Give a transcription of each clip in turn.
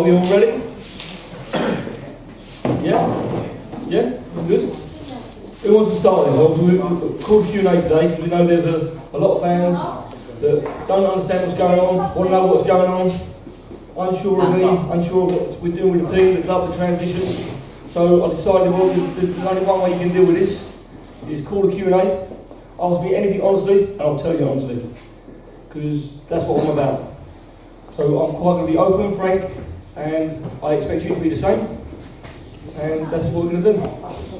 we all ready? Yeah? Yeah? Good? Who wants to start this? Obviously, we've called Q&A today because we know there's a lot of fans that don't understand what's going on, want to know what's going on, unsure of me, unsure of what we're doing with the team, the club, the transition. So I decided, well, there's only one way you can deal with this, is call a Q&A, ask me anything honestly, and I'll tell you honestly, because that's what I'm about. So I'm quite going to be open, frank, and I expect you to be the same, and that's what we're going to do.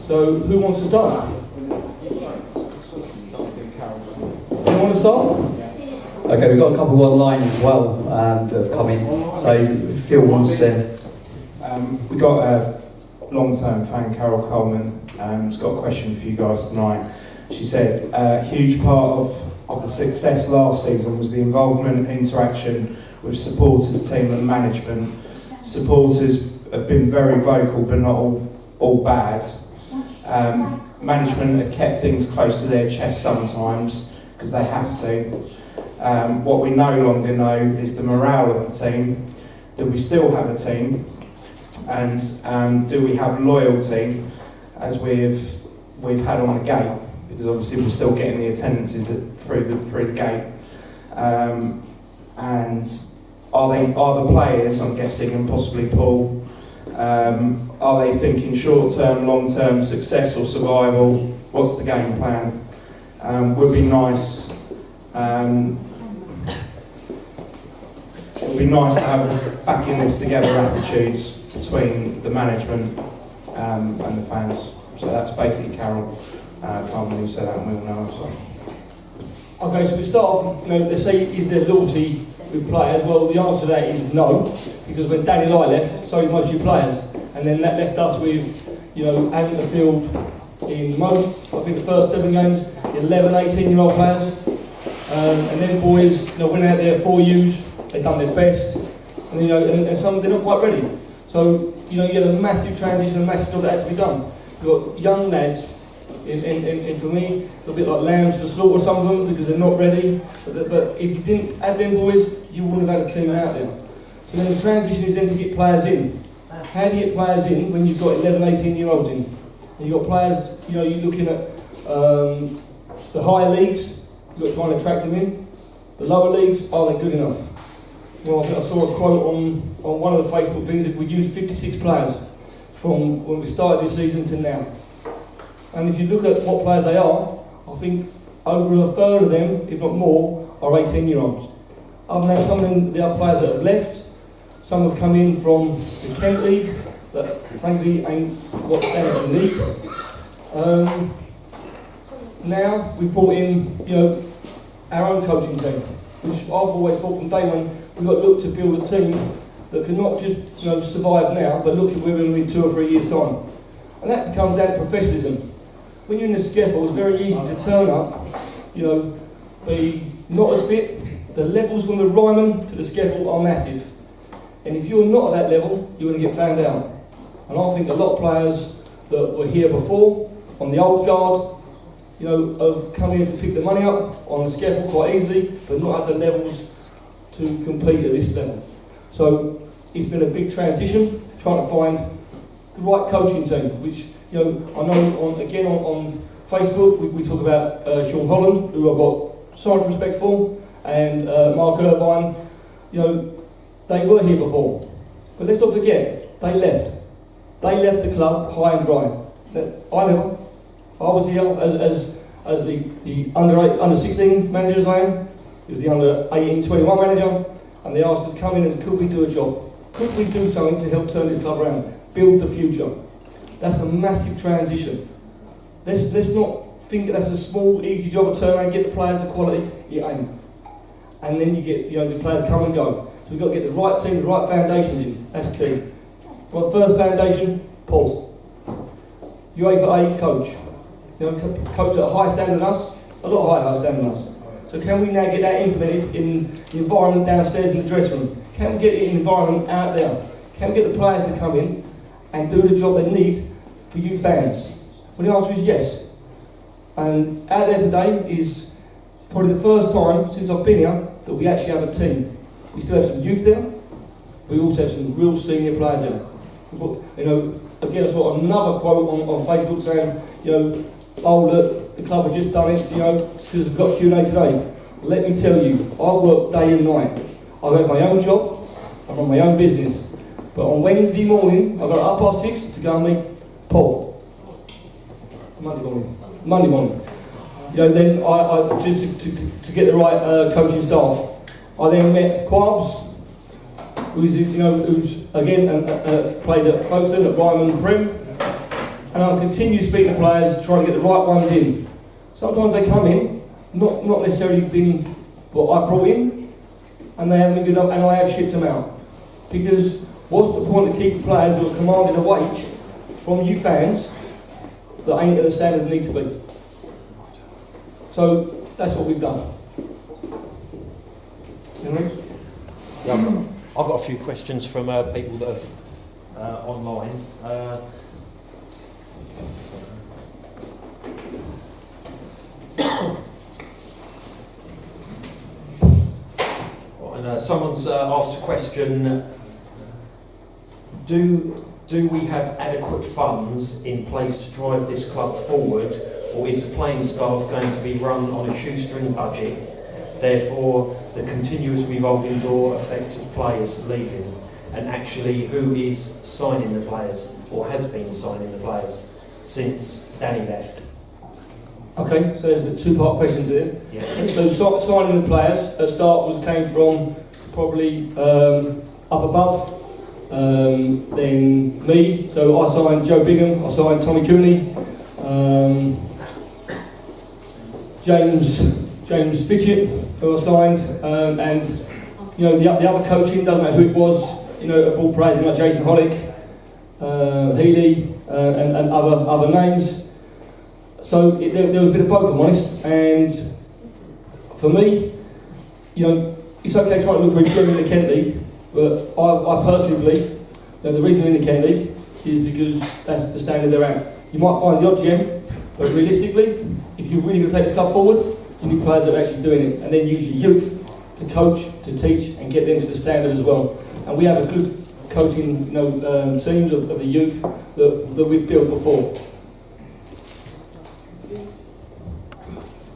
So who wants to start? Anyone want to start? Okay, we've got a couple online as well that have come in. So Phil wants to. We've got a long-term fan, Carol Coleman, has got a question for you guys tonight. She said, a huge part of the success last season was the involvement and interaction with supporters, team and management. Supporters have been very vocal but not all bad. Management have kept things close to their chest sometimes because they have to. What we no longer know is the morale of the team. Do we still have a team? And do we have loyalty as we've had on the gate? Because obviously we're still getting the attendances through the gate. And are the players, I'm guessing, and possibly Paul, are they thinking short-term, long-term success or survival? What's the game plan? Would be nice. It would be nice to have back in this together attitudes between the management and the fans. So that's basically Carol Coleman who said that, and we all know. So. Okay, so we start off, let's say, is there loyalty with players? Well, the answer to that is no, because when Danny Lai left, so did most of your players, and then that left us with, having the field in most, I think the first 7 games, 11, 18-year-old players, and then boys, went out there 4 U's, they've done their best, and and some they're not quite ready. So you had a massive transition, a massive job that had to be done. You've got young lads, and for me, a bit like lambs to the slaughter, some of them, because they're not ready. But if you didn't add them boys, you wouldn't have had a team out there. So then the transition is then to get players in. How do you get players in when you've got 11, 18-year-olds in? And you've got players, you're looking at the higher leagues, you've got to try and attract them in. The lower leagues, are they good enough? Well, I think I saw a quote on one of the Facebook things that we used 56 players from when we started this season to now. And if you look at what players they are, I think over a third of them, if not more, are 18-year-olds. Other than that, some of the other players that have left, some have come in from the Kent League, that frankly ain't what stands in the league. Now we've brought in, our own coaching team, which I've always thought from day one, we've got to look to build a team that can not just survive now, but look at where we're going to be in 2 or 3 years' time. And that comes down to professionalism. When you're in the scaffold, it's very easy to turn up, be not as fit. The levels from the Ryman to the scaffold are massive. And if you're not at that level, you're going to get found out. And I think a lot of players that were here before, on the old guard, have come here to pick the money up on the scaffold quite easily, but not at the levels to compete at this level. So it's been a big transition, trying to find the right coaching team, which I know on Facebook we talk about Sean Holland, who I've got so much respect for, and Mark Irvine. They were here before, but let's not forget they left. They left the club high and dry. I was here as the under 16 manager as I am. He was the under 18-21 manager, and they asked us to come in and could we do a job? Could we do something to help turn this club around, build the future? That's a massive transition. Let's not think that that's a small, easy job to turn around, get the players to quality. It ain't. And then you get the players come and go. So we've got to get the right team, the right foundations in. That's key. Right, first foundation, Paul. UEFA A coach. Coach at a higher standard than us, a lot higher standard than us. So can we now get that implemented in the environment downstairs in the dressing room? Can we get it in the environment out there? Can we get the players to come in and do the job they need for you fans? Well, the answer is yes. And out there today is probably the first time since I've been here that we actually have a team. We still have some youth there, We also have some real senior players in it. You know, again, I saw another quote on Facebook saying, you know, oh look, the club have just done it, you know, because we've got Q&A today. Let me tell you, I work day and night. I have my own job, I'm on my own business. But on Wednesday morning, I got up past 6 to go and meet Paul. Monday morning. You know, then I just to get the right coaching staff. I then met Quabs, who's again played at Folkestone, at Ryman Prim, and I'll continue speaking to players, trying to get the right ones in. Sometimes they come in, not necessarily been what I brought in, and they haven't been good enough, and I have shipped them out. Because what's the point of keeping players who are commanding a wage from you fans that ain't at the standard they need to be? So that's what we've done. Yeah, I've got a few questions from people that have online. And someone's asked a question: Do we have adequate funds in place to drive this club forward, or is the playing staff going to be run on a shoestring budget? Therefore, the continuous revolving door effect of players leaving, and actually who is signing the players, or has been signing the players since Danny left? Okay, so there's a two-part question to it. Yeah. So signing the players at start came from probably up above, then me. So I signed Joe Bigham, I signed Tommy Cooney, James Fitchett, who I signed, and you know the other coaching, doesn't matter who it was, you know, a ball praising like Jason Hollick, Healy, and other names. So there was a bit of both, if I'm honest, and for me, you know, it's okay trying to look for a gem in the Kent League, but I personally believe that the reason we're in the Kent League is because that's the standard they're at. You might find the odd gem, but realistically, if you're really going to take this club forward, you need players that are actually doing it, and then use your youth to coach, to teach, and get them to the standard as well. And we have a good coaching, you know, teams of the youth that we've built before.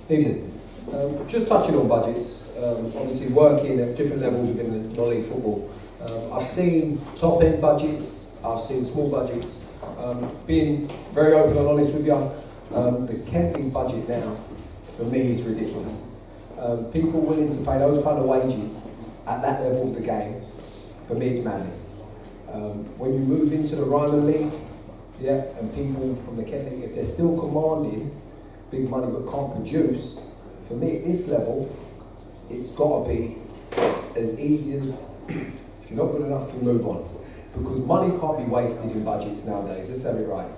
Evening. Just touching on budgets, obviously working at different levels within the non-league football. I've seen top-end budgets, I've seen small budgets. Being very open and honest with you, the Kent League budget now, for me, is ridiculous. People willing to pay those kind of wages at that level of the game, for me, it's madness. When you move into the Ryman League, yeah, and people from the Kent League, if they're still commanding big money but can't produce, for me at this level, it's got to be as easy as, if you're not good enough, you move on. Because money can't be wasted in budgets nowadays, let's have it right.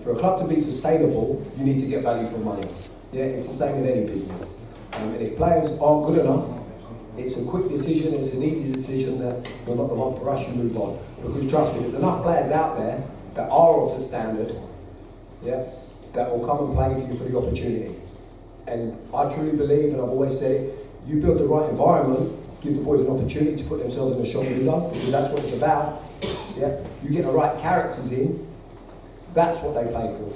For a club to be sustainable, you need to get value for money. Yeah, it's the same in any business. And if players aren't good enough, it's a quick decision, it's an easy decision that you're not the one for us, you move on. Because trust me, there's enough players out there that are of the standard, yeah, that will come and play for you for the opportunity. And I truly believe, and I've always said it, you build the right environment, give the boys an opportunity to put themselves in the shop window, because that's what it's about. Yeah, you get the right characters in, that's what they play for.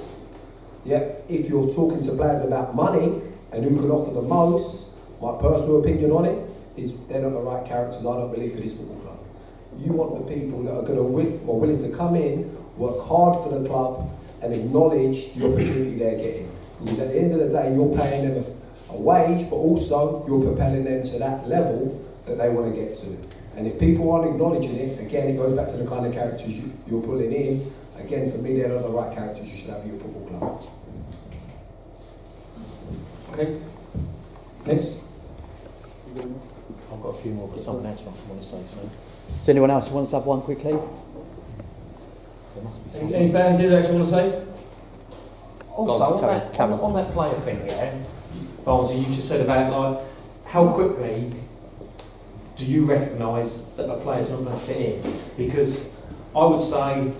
Yeah, if you're talking to players about money and who can offer the most, my personal opinion on it is they're not the right characters, I don't believe, for this football club. You want the people that are going to willing to come in, work hard for the club, and acknowledge the opportunity they're getting. Because at the end of the day, you're paying them a wage, but also you're propelling them to that level that they want to get to. And if people aren't acknowledging it, again, it goes back to the kind of characters you're pulling in. Again, for me, they're not the right characters you should have at your football club. Okay. Next. I've got a few more, but someone else wants to say so. Does anyone else want to have one quickly? Any fans here that actually want to say? Also, on that player thing, yeah, Barnsley, you just said about like how quickly do you recognise that a player's not going to fit in? Because I would say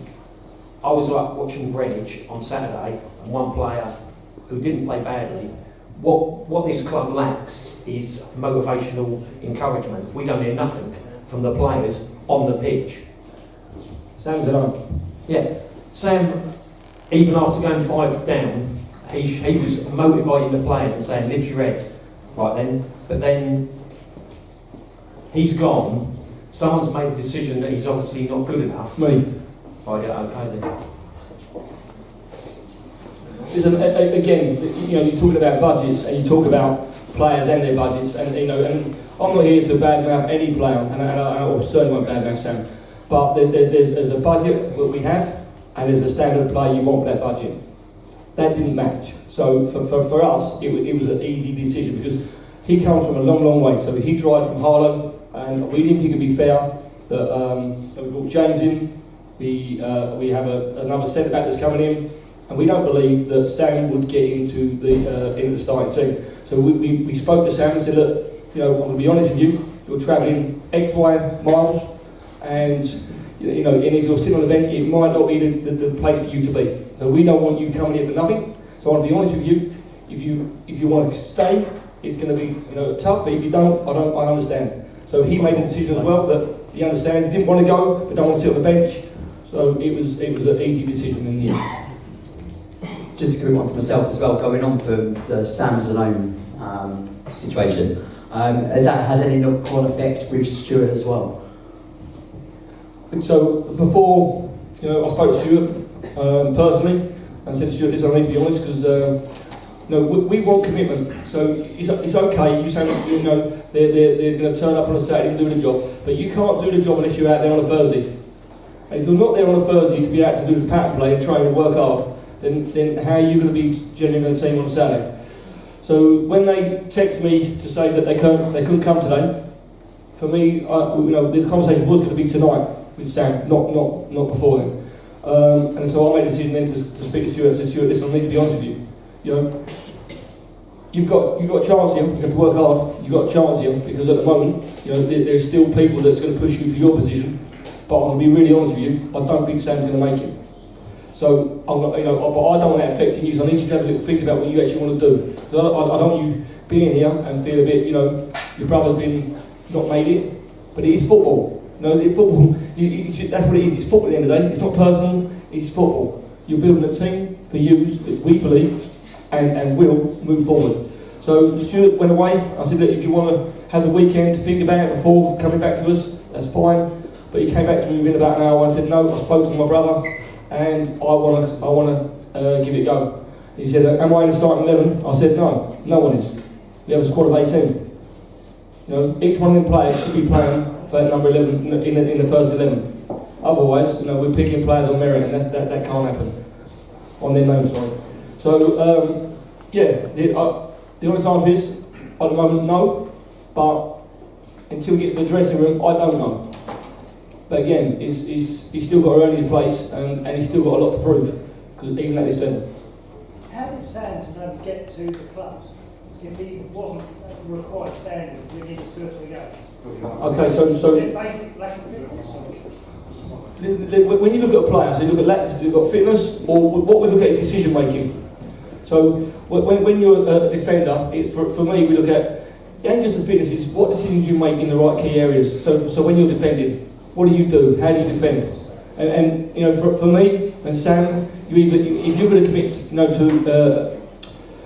I was like watching Greenwich on Saturday, and one player who didn't play badly. What this club lacks is motivational encouragement. We don't hear nothing from the players on the pitch. Sam's at home. Yeah, Sam, even after going 5 down, he was motivating the players and saying, lift your heads. Right then, but then he's gone. Someone's made a decision that he's obviously not good enough. Me. Right, yeah, okay then. Listen, again, you're talking about budgets and you talk about players and their budgets, and and I'm not here to badmouth any player, and I certainly won't badmouth Sam. But there's a budget that we have, and there's a standard of play you want with that budget. That didn't match. So for us, it was an easy decision because he comes from a long way. So he drives from Harlow, and we didn't think it'd be fair that we brought James in. We have another centre back that's coming in, and we don't believe that Sam would get into the starting team. So we spoke to Sam and said, look, I'm going to be honest with you. You're travelling X, Y miles, and and if you're sitting on the bench, it might not be the place for you to be. So we don't want you coming here for nothing. So I want to be honest with you. If you want to stay, it's going to be tough. But if you don't, I understand. So he made a decision as well that he understands. He didn't want to go, but don't want to sit on the bench. So it was an easy decision in the end. Just a quick one for myself as well, going on for the Sam's own situation. Has that had any knock-on effect with Stuart as well? So before, I spoke to Stuart personally and said to Stuart, listen, I need to be honest because we want commitment. So it's okay. You say they're going to turn up on a Saturday and do the job, but you can't do the job unless you're out there on a Thursday. And if you're not there on a Thursday to be out to do the pattern play and train and work hard, then how are you going to be genuine the team on Saturday? So when they text me to say that they couldn't come today, for me, the conversation was going to be tonight with Sam, not before then. And so I made a decision then to speak to Stuart and said, Stuart, listen, I need to be honest with you. You've got a chance here. You have to work hard. You've got a chance here because at the moment, there's still people that's going to push you for your position. But I'm going to be really honest with you. I don't think Sam's going to make it. So I'm not, but I don't want that affecting you. So I need you to have a little think about what you actually want to do. I don't want you being here and feel a bit, your brother's not made it. But it is football. Football. That's what it is. It's football at the end of the day. It's not personal. It's football. You're building a team for use that we believe and will move forward. So Stuart went away. I said that if you want to have the weekend to think about it before coming back to us, that's fine. But he came back to me within about an hour and said, no, I spoke to my brother and I want to give it a go. He said, am I in the starting 11? I said, no one is. We have a squad of 18. Each one of them players should be playing for number 11 in the first 11. Otherwise, we're picking players on merit and that can't happen. On their name, sorry. So, the honest answer is, at the moment, no. But until he gets to the dressing room, I don't know. But again, he's still got to earn his place and he's still got a lot to prove, even at this level. How did Sam get to the club if he wasn't required standing within 2 or 3 games? Okay, so basic lack of fitness. When you look at a player, so you look at you've got fitness, or what we look at is decision making. So when you're a defender, for me, we look at it ain't just the fitness, it's what decisions you make in the right key areas. So when you're defending, what do you do? How do you defend? And for me and Sam, if you're going to commit to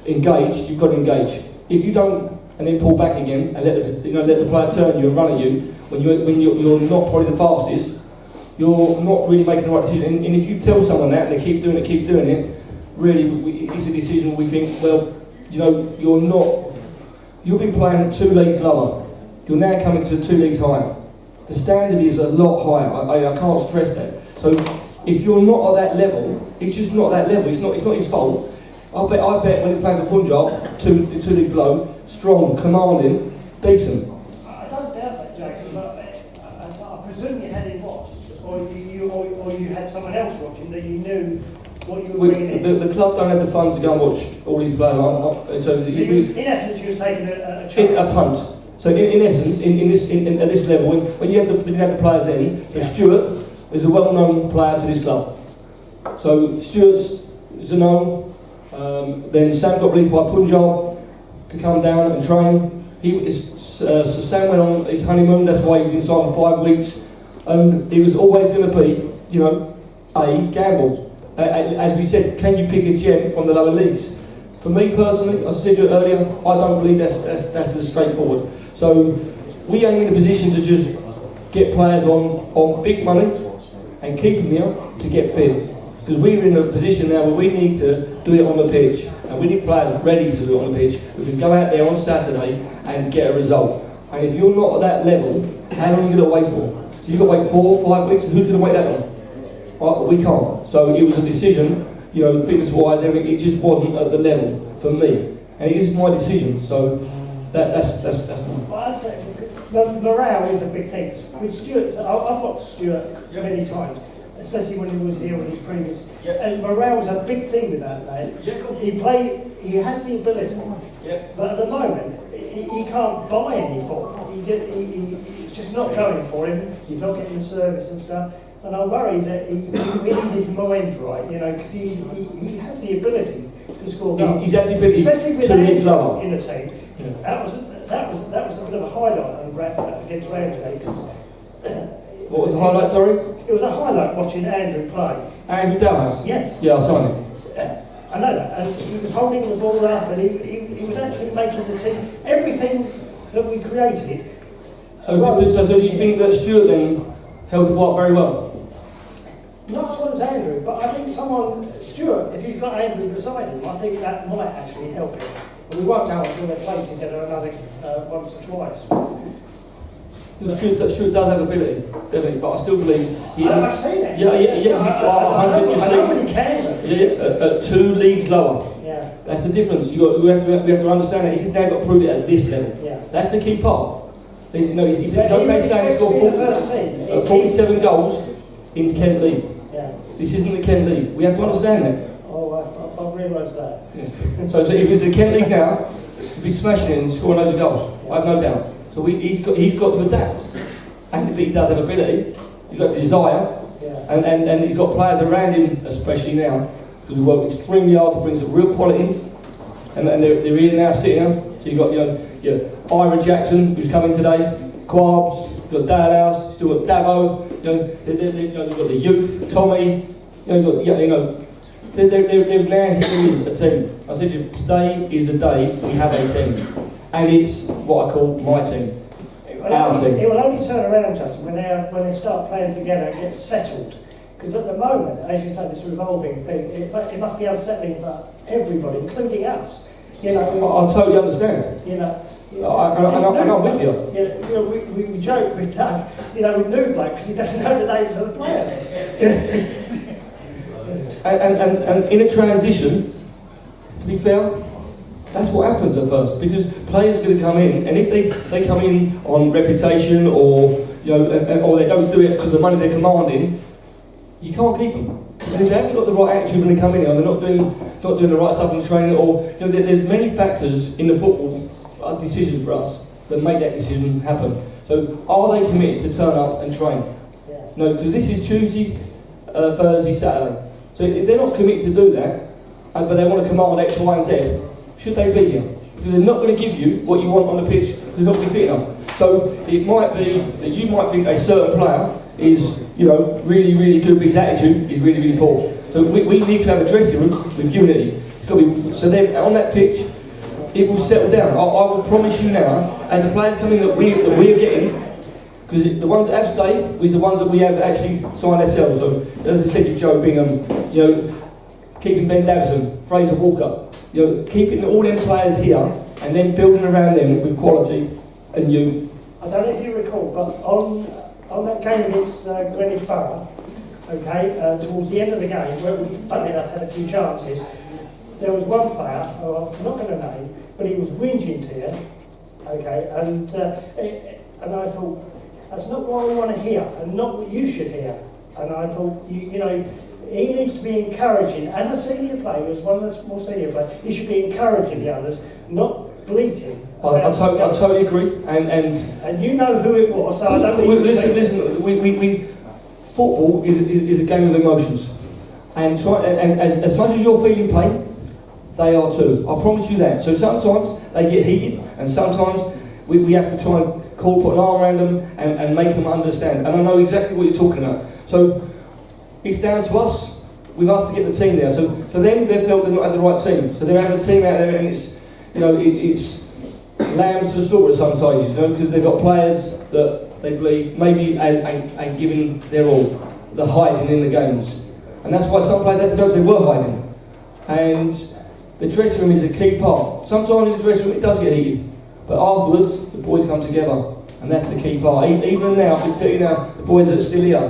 engage, you've got to engage. If you don't, and then pull back again and let the player turn you and run at you when you're not probably the fastest, you're not really making the right decision. And if you tell someone that and they keep doing it, really it's a decision we think, well, you've been playing 2 leagues lower. You're now coming to 2 leagues higher. The standard is a lot higher. I can't stress that. So if you're not at that level, it's just not that level. It's not his fault. I bet when he's playing for Punjab, 2 leagues below, strong, commanding, decent. I don't doubt that, Jason, but I presume you had him watched, or you had someone else watching that you knew what you were bringing in. The club don't have the funds to go and watch all these players. In essence, you was taking a chance. A punt. So in essence, at this level, when you didn't have the players in, so Stuart is a well-known player to this club. So Stuart's is a known. Then Sam got released by Punjab to come down and train. Sam went on his honeymoon, that's why he was inside for 5 weeks, and it was always going to be, you know, a gamble. As we said, can you pick a gem from the lower leagues? For me personally, as I said to you earlier, I don't believe that's as straightforward. So we ain't in a position to just get players on big money and keep them here to get fit. Because we're in a position now where we need to do it on the pitch, and we need players ready to do it on the pitch. We can go out there on Saturday and get a result. And if you're not at that level, how long are you going to wait for? So you've got to wait 4 or 5 weeks, who's going to wait that long? Right, well, we can't. So it was a decision, you know, fitness-wise, it just wasn't at the level for me. And it is my decision, so that's mine. Well, I'd say morale is a big thing. With Stuart, I've watched Stuart many times, especially when he was here in his previous. And morale is a big thing with that lad. He has the ability, but at the moment he can't buy any form. It's just not going for him. He's not getting the service and stuff. And I worry that he needs his mind right, you know, because he has the ability to score goals. He's had the ability, especially with Andrew in a team. Yeah. That was a bit of a highlight against Real today. What was the highlight? Sorry. It was a highlight watching Andrew play. Andrew Dalhouse. Yes. Yeah, I saw him. I know that, and he was holding the ball up, and he was actually making the team everything that we created. So do you think that Stuart then held the part very well? Not as well as Andrew, but I think Stuart, if you've got Andrew beside him, I think that might actually help him. But we won't know until they play together another once or twice. Stuart does have ability, doesn't he? But I still believe he. I've seen it. Yeah. I know what he can do. Yeah, at 2 leagues lower. Yeah. That's the difference. We have to understand that he's now got to prove it at this level. Yeah. It's the key part. It's okay saying he's got 47 goals in Kent League. Yeah. This isn't the Kent League. We have to understand that. Oh, I've realised that. Yeah. So if it's the Kent League now, he'll be smashing it and scoring loads of goals. I have no doubt. So he's got to adapt. And he does have ability. He's got desire. Yeah. And he's got players around him, especially now, because we work extremely hard to bring some real quality. And they're here now, sitting here. So you've got Ira Jackson, who's coming today, Quabs, you've got Dalhouse, still got Davo, you've got the youth, Tommy, they're now here as a team. I said to you, today is the day we have a team. And it's what I call my team. Our team. It will only turn around, Justin, when they start playing together and get settled. Because at the moment, as you say, this revolving thing, it must be unsettling for everybody, including us. You know, I totally understand. You know, I'm with you. You know, we joke with Doug, you know, with New Bloke, because he doesn't know the names of the players. and in a transition, to be fair, that's what happens at first, because players are going to come in, and if they come in on reputation or or they don't do it because of the money they're commanding, you can't keep them. If they haven't got the right attitude when they come in here, and they're not doing the right stuff in the training, or there's many factors in the football decision for us that make that decision happen. So are they committed to turn up and train? Yeah. No, because this is Tuesday, Thursday, Saturday. So if they're not committed to do that, but they want to command X, Y, and Z, should they be here? Because they're not going to give you what you want on the pitch. They're not going to be fit enough. So it might be that you might think a certain player is, really, really good, but his attitude is really, really poor. So we need to have a dressing room with unity. It's got to be, so then on that pitch, it will settle down. I will promise you now, as the players come in that we're getting, because the ones that have stayed was the ones that we have actually signed ourselves. So, as I said to Joe Bingham, keeping Ben Davison, Fraser Walker, keeping all them players here and then building around them with quality and youth. I don't know if you recall, but on that game against Greenwich Borough, towards the end of the game, where we, funnily enough, had a few chances, there was one player, who I'm not going to name, but he was whinging to you, and I thought, that's not what I want to hear, and not what you should hear. And I thought, he needs to be encouraging, as a senior player, as one of the more senior players, he should be encouraging the others, not bleating. I totally agree, and you know who it was, so I don't need to listen. Football is a game of emotions, and as much as you're feeling pain, they are too. I promise you that. So sometimes they get heated, and sometimes we have to try and put an arm around them and make them understand. And I know exactly what you're talking about. So it's down to us, with us to get the team there. So for them, they felt they've not had the right team. So they're having a team out there, and it's, it's lambs to the slaughter at some stages, because they've got players that they believe maybe ain't giving their all. They're hiding in the games. And that's why some players had to go because they were hiding. And the dressing room is a key part. Sometimes in the dressing room it does get heated, but afterwards the boys come together, and that's the key part. Even now, I can tell you now, the boys that are still here,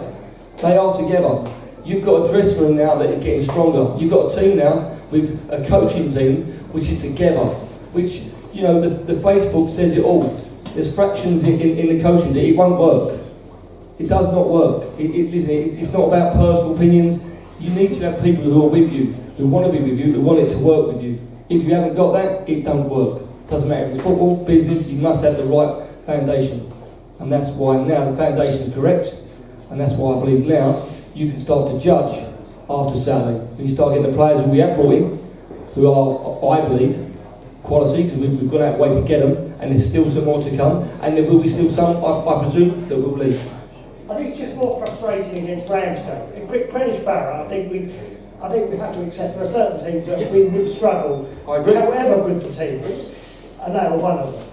they are together. You've got a dressing room now that is getting stronger. You've got a team now with a coaching team which is together, which, the Facebook says it all. There's fractions in the coaching team. It won't work. It does not work. It's not about personal opinions. You need to have people who are with you, who want to be with you, who want it to work with you. If you haven't got that, it don't work. Doesn't matter if it's football, business, you must have the right foundation. And that's why now the foundation is correct, and that's why I believe now you can start to judge after Saturday. When you start getting the players who we have brought in, who are, I believe, quality, because we've gone out of the way to get them, and there's still some more to come, and there will be still some, I presume, that will leave. I think it's just more frustrating against Ramsgate. In Greenwich Borough, I think we have to accept there are certain teams that we would struggle, however good the team is, and they are one of them.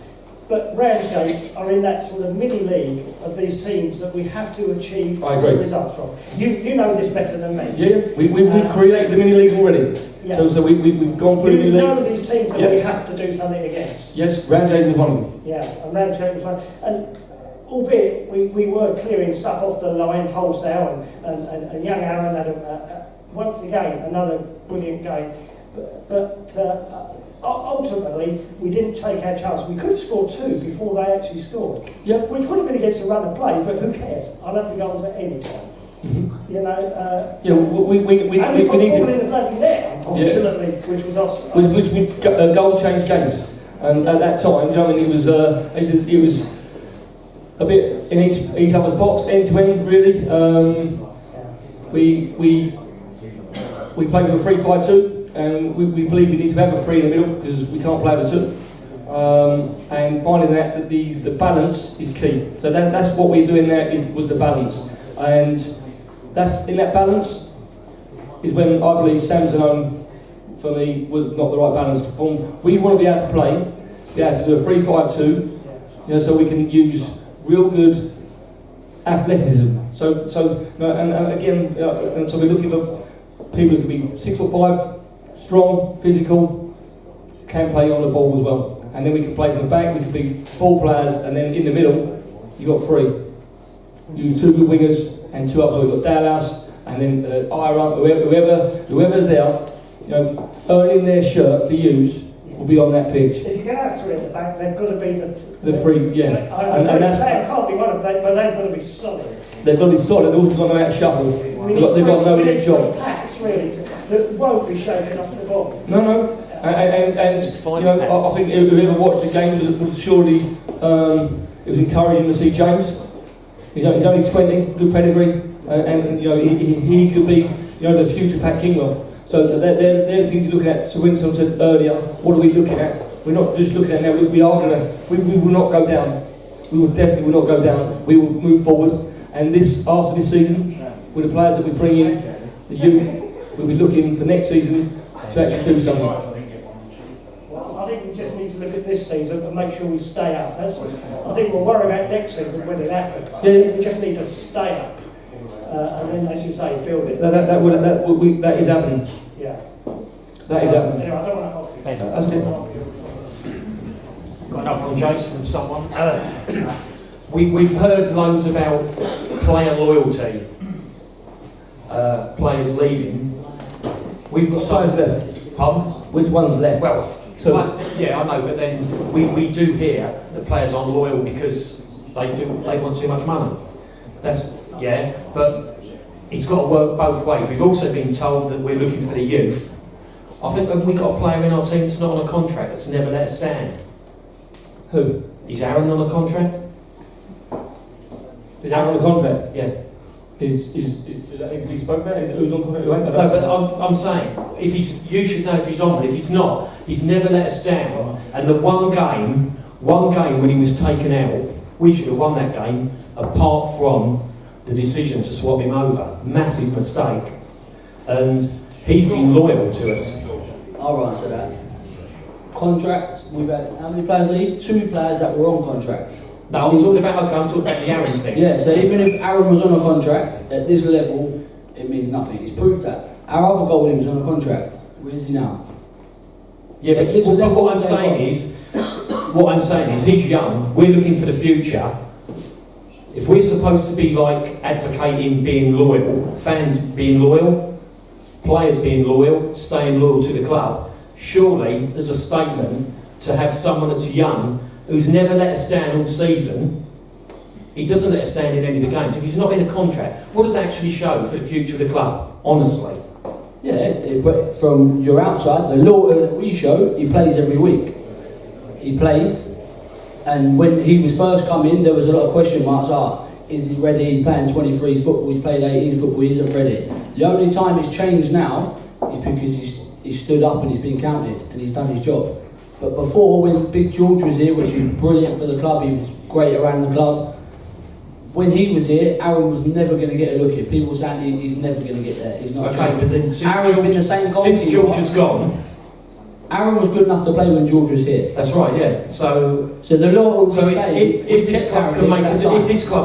But Ramsgate are in that sort of mini-league of these teams that we have to achieve some results from. You know this better than me. Yeah, we've created the mini-league already. Yeah. So we've gone through the mini-league. You know these teams that we have to do something against. Yes, Ramsgate was one of them. Yeah, and Ramsgate was one. And albeit we were clearing stuff off the line wholesale, and young Aaron had once again another brilliant game. But ultimately, we didn't take our chance. We could have scored 2 before they actually scored. Yeah. Which would have been against the run of play, but who cares? I love the goals at any time. Mm-hmm. We need to in the bloody net, unfortunately, which was us. Which goals changed games, and at that time, it was a bit in each other's box, end to end, really. We played with a 3-5-2. And we believe we need to have a 3 in the middle because we can't play with 2. And finding that the balance is key. So that's what we're doing there was the balance. And that's in that balance is when I believe Samson for me was not the right balance to form. We want to be able to play, be able to do a 3-5-2, so we can use real good athleticism. So we're looking for people who can be 6'5", strong, physical, can play on the ball as well. And then we can play from the back, we can be ball players, and then in the middle, you've got 3. Use 2 good wingers and 2 up, so we've got Dalhouse, and then Ira, whoever's there, earning their shirt for use, will be on that pitch. If you're going to have 3 at the back, they've got to be the 3, yeah. And that's it can't be one of them, but they've got to be solid. They've got to be solid, they've also got to know how to shuffle. They've got to know their job. Pats, really, that won't be shaken off the ball. No. And I think whoever watched the game was surely it was encouraging to see James. He's only 20, good pedigree, and he could be the future Pat Kingwell. So they're the things you're looking at. So Winston said earlier, what are we looking at? We're not just looking at now. We will not go down. We will definitely not go down. We will move forward. And after this season, with the players that we bring in, the youth, we'll be looking for next season to actually do something. Well, I think we just need to look at this season and make sure we stay up. I think we'll worry about next season when it happens. Yeah. We just need to stay up. And then, as you say, build it. That is happening. Yeah. That is happening. Anyway, I don't want to hold you. That's good. Got enough from Jason from someone. We've heard loads about player loyalty, players leaving. We've got some left. Pardon? Which one's left? Well, yeah, I know, but then we do hear that players aren't loyal because they want too much money. But it's got to work both ways. We've also been told that we're looking for the youth. I think we've got a player in our team that's not on a contract that's never let us down. Who? Is Aaron on a contract? Is Aaron on a contract? Yeah. Does that need to be spoken about? Who's on contract? No, but I'm saying, you should know if he's on. If he's not, he's never let us down. And the one game One game when he was taken out, we should have won that game, apart from the decision to swap him over. Massive mistake. And he's been loyal to us. I'll answer that. Contract, we've had how many players leave? 2 players that were on contract. No, I'm talking about the Aaron thing. Yeah, so even if Aaron was on a contract, at this level, it means nothing. It's proved that. Our other goalie was on a contract. Where is he now? Yeah, but what I'm saying is he's young, we're looking for the future. If we're supposed to be like advocating being loyal, fans being loyal, players being loyal, staying loyal to the club, surely there's a statement to have someone that's young, who's never let us down all season. He doesn't let us down in any of the games. If he's not in a contract, what does that actually show for the future of the club, honestly? Yeah, but from your outside, the loyalty that we show, he plays every week. He plays, and when he was first coming, there was a lot of question marks. Is he ready? He's playing 23s football, he's played 18s football, he isn't ready. The only time it's changed now is because he's stood up and he's been counted and he's done his job. But before, when Big George was here, which was brilliant for the club, he was great around the club. When he was here, Aaron was never going to get a look at. People saying he's never going to get there. He's not. Okay, but then Aaron's been the same goalkeeper. Since George has gone, Aaron was good enough to play when George was here. that's right, yeah. So the loyalty if stayed. this club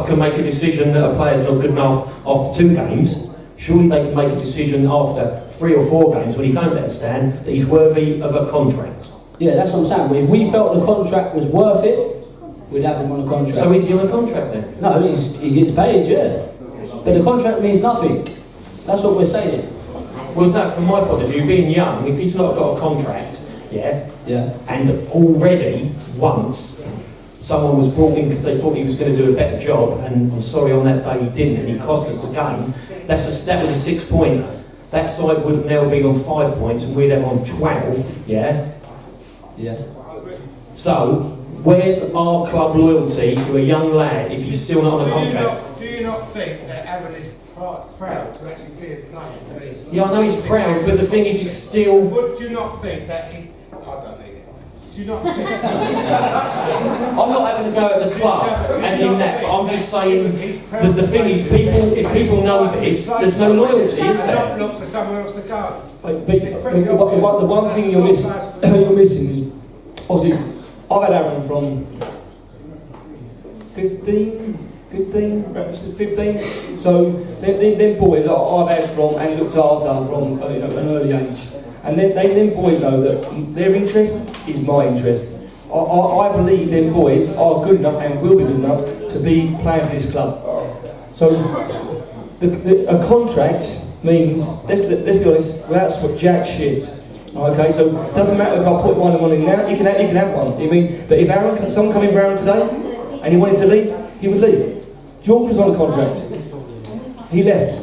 can make a decision that a player's not good enough after 2 games, surely they can make a decision after 3 or 4 games when he don't let us down that he's worthy of a contract. Yeah, that's what I'm saying. But if we felt the contract was worth it, we'd have him on a contract. So is he on a contract then? No, he gets paid, yeah. But the contract means nothing. That's what we're saying. Well, no, from my point of view, being young, if he's not got a contract, Yeah. and already once someone was brought in because they thought he was going to do a better job, and I'm sorry on that day he didn't, and he cost us a game, that was a 6-pointer. That side would have now been on 5 points, and we'd have on 12, yeah? Yeah. So, where's our club loyalty to a young lad if he's still not on a contract? Do you not think that Aaron is proud to actually be a player? Yeah, I know he's proud, but the thing is, he's still... Do you not think that he... I don't need it. Do you not think... I'm not having to go at the club, as in that, but I'm just saying that the thing is, if people know this, there's no loyalty, is there? Not look for somewhere else to go. But the one thing you're missing is, obviously, I've had Aaron from 15, so them boys I've had from and looked after from an early age, and them boys know that their interest is my interest. I believe them boys are good enough and will be good enough to be playing for this club. So a contract means, let's be honest, without jack shit. Okay, so it doesn't matter if I put one in now, he can have one. I mean, but if someone coming for Aaron today and he wanted to leave, he would leave. George was on a contract. He left.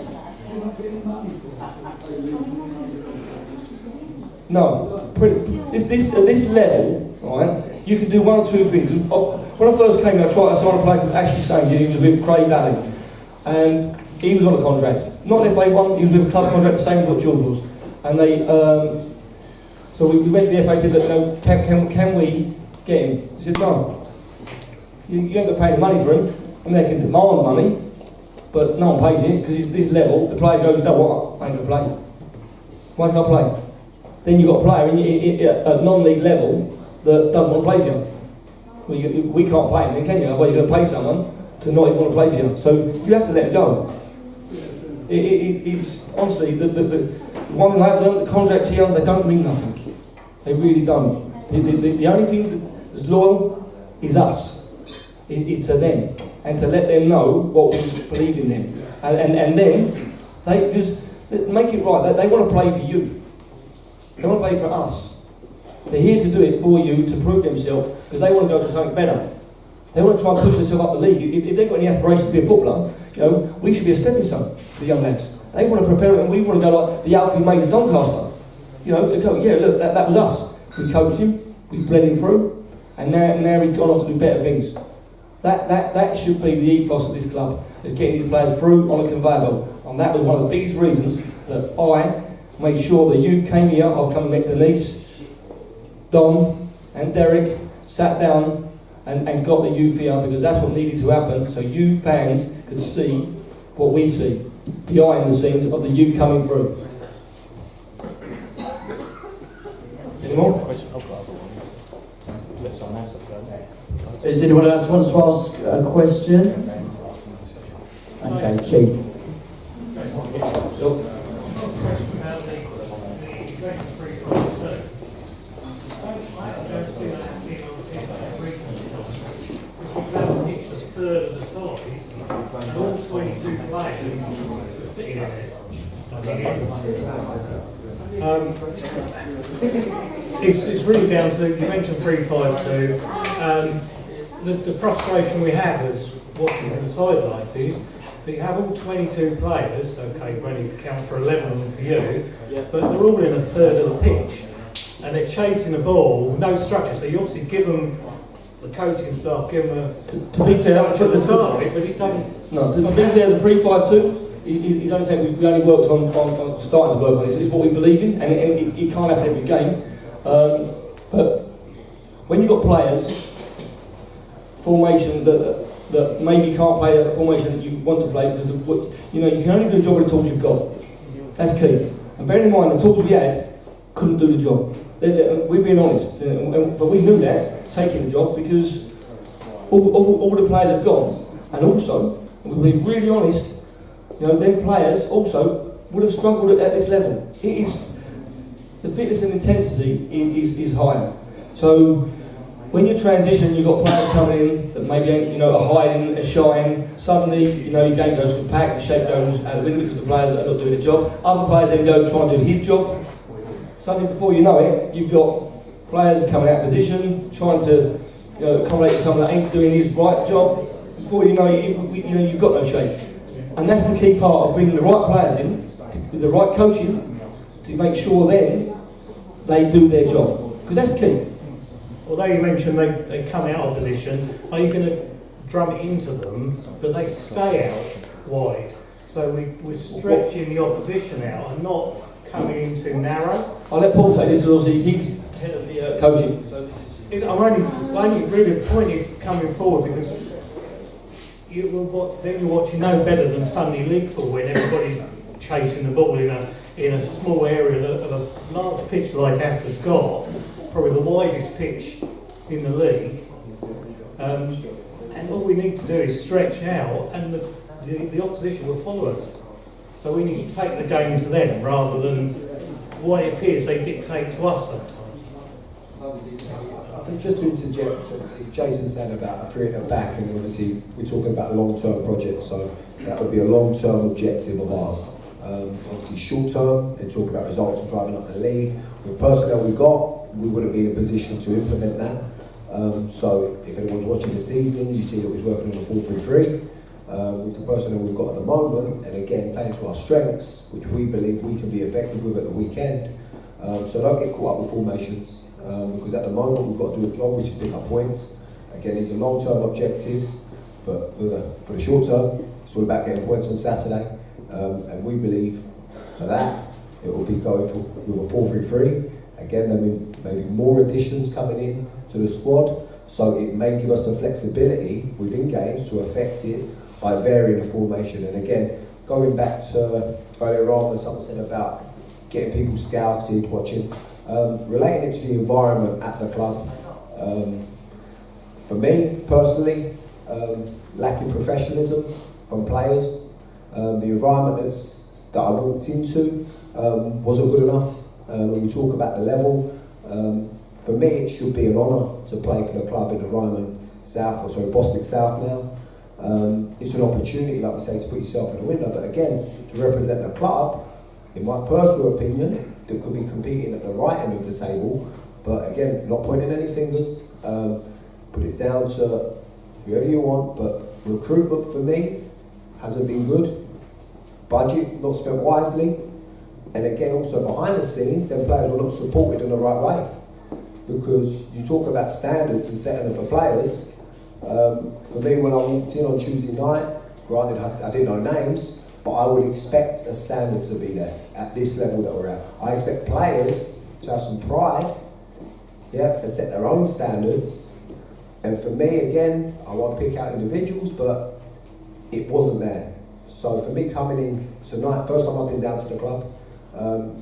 No, at this level, right, you can do 1 or 2 things. When I first came here, I tried to sign a player called Ashley Sanger, he was with Craig Valley, and he was on a contract. Not an FA1, he was with a club contract, the same as what George was. And they, so we went to the FA and said, look, no, can we get him? He said, no. You ain't got to pay any money for him. I mean, they can demand money, but no one pays it, because it's this level, the player goes, no, what? I ain't going to play. Why should I play? Then you've got a player at non-league level that doesn't want to play for you. Well, we can't pay him then, can you? Well, you're going to pay someone to not even want to play for you. So you have to let it go. It's honestly, the one thing I have learned, the contracts here, they don't mean nothing. They really don't. The only thing that's loyal is us. It's to them. And to let them know what we believe in them. And then, they just make it right. They want to play for you. They want to play for us. They're here to do it for you, to prove themselves, because they want to go to something better. They want to try and push themselves up the league. If they've got any aspirations to be a footballer, we should be a stepping stone for the young lads. They want to prepare it, and we want to go like the Alfie Mays of Doncaster. Yeah, look, that was us. We coached him, we bled him through, and now he's gone on to do better things. That should be the ethos of this club, is getting these players through on a conveyor belt. And that was one of the biggest reasons that I made sure the youth came here. I've come and met Denise, Dom and Derek, sat down and got the youth here, because that's what needed to happen, so you fans could see what we see behind the scenes of the youth coming through. Any more? Does anyone else want to ask a question? Okay, Keith. Third of the size, and all 22 players are sitting in it. It's really down to, you mentioned 3-5-2. The frustration we have as watching from the sidelines is that you have all 22 players, okay, we only count for 11 of them for you, but they're all in a third of the pitch, and they're chasing the ball, no structure. So you obviously give them, the coaching staff give them a to be fair, structure at the start of it, but it doesn't. No, to be fair, the 3-5-2. He's only saying we only worked on starting to work on it. It's what we believe in, and it can't happen every game. But when you've got players, formation that maybe can't play a formation that you want to play, because you can only do a job with the tools you've got. That's key. And bearing in mind the tools we had couldn't do the job. We're being honest, but we knew that taking the job because all the players have gone, and also, we're really honest. Them players also would have struggled at this level. It is, the fitness and intensity is higher. So when you transition, you've got players coming in that maybe ain't, are hiding, are shying. Suddenly, your game goes compact, the shape goes out the window because the players are not doing the job. Other players then go try and do his job. Suddenly, before you know it, you've got players coming out of position, trying to accommodate someone that ain't doing his right job. Before you know it, you've got no shape. And that's the key part of bringing the right players in, with the right coaching, to make sure then they do their job. Because that's key. Although you mentioned they come out of position, are you going to drum it into them that they stay out wide? So we're stretching the opposition out and not coming in too narrow? I'll let Paul take this because obviously he's head of the coaching. Only really the point is coming forward because then you're watching no better than Sunday League football when everybody's chasing the ball in a small area of a large pitch like Ashford's got, probably the widest pitch in the league. And all we need to do is stretch out, and the opposition will follow us. So we need to take the game to them rather than what it appears they dictate to us sometimes. I think just to interject, obviously, Jason said about a three at the back, and obviously we're talking about a long-term project, so that would be a long-term objective of ours. Obviously short-term, and talk about results and driving up the league. With personnel we got, we wouldn't be in a position to implement that. So if anyone's watching this evening, you see that we're working on a 4-3-3. With the personnel we've got at the moment, and again playing to our strengths, which we believe we can be effective with at the weekend. So don't get caught up with formations, because at the moment we've got to do a job which is pick up points. Again, these are long-term objectives, but for the short term, it's all about getting points on Saturday. And we believe for that it will be going with a 4-3-3. Again, there may be more additions coming in to the squad, so it may give us the flexibility within games to affect it by varying the formation. And again, going back to earlier on when someone said about getting people scouted, watching, relating it to the environment at the club. For me personally, lacking professionalism from players. The environment that I walked into wasn't good enough. When we talk about the level, for me it should be an honour to play for the club in the Ryman South, or sorry, Boston South now. It's an opportunity, like we say, to put yourself in the window, but again, to represent the club, in my personal opinion, that could be competing at the right end of the table, but again, not pointing any fingers, put it down to whoever you want, but recruitment for me hasn't been good, budget not spent wisely, and again also behind the scenes, then players were not supported in the right way, because you talk about standards and setting them for players. For me, when I walked in on Tuesday night, granted I didn't know names, but I would expect a standard to be there at this level that we're at. I expect players to have some pride, and set their own standards, And for me, again, I won't pick out individuals, but it wasn't there. So for me coming in tonight, first time I've been down to the club,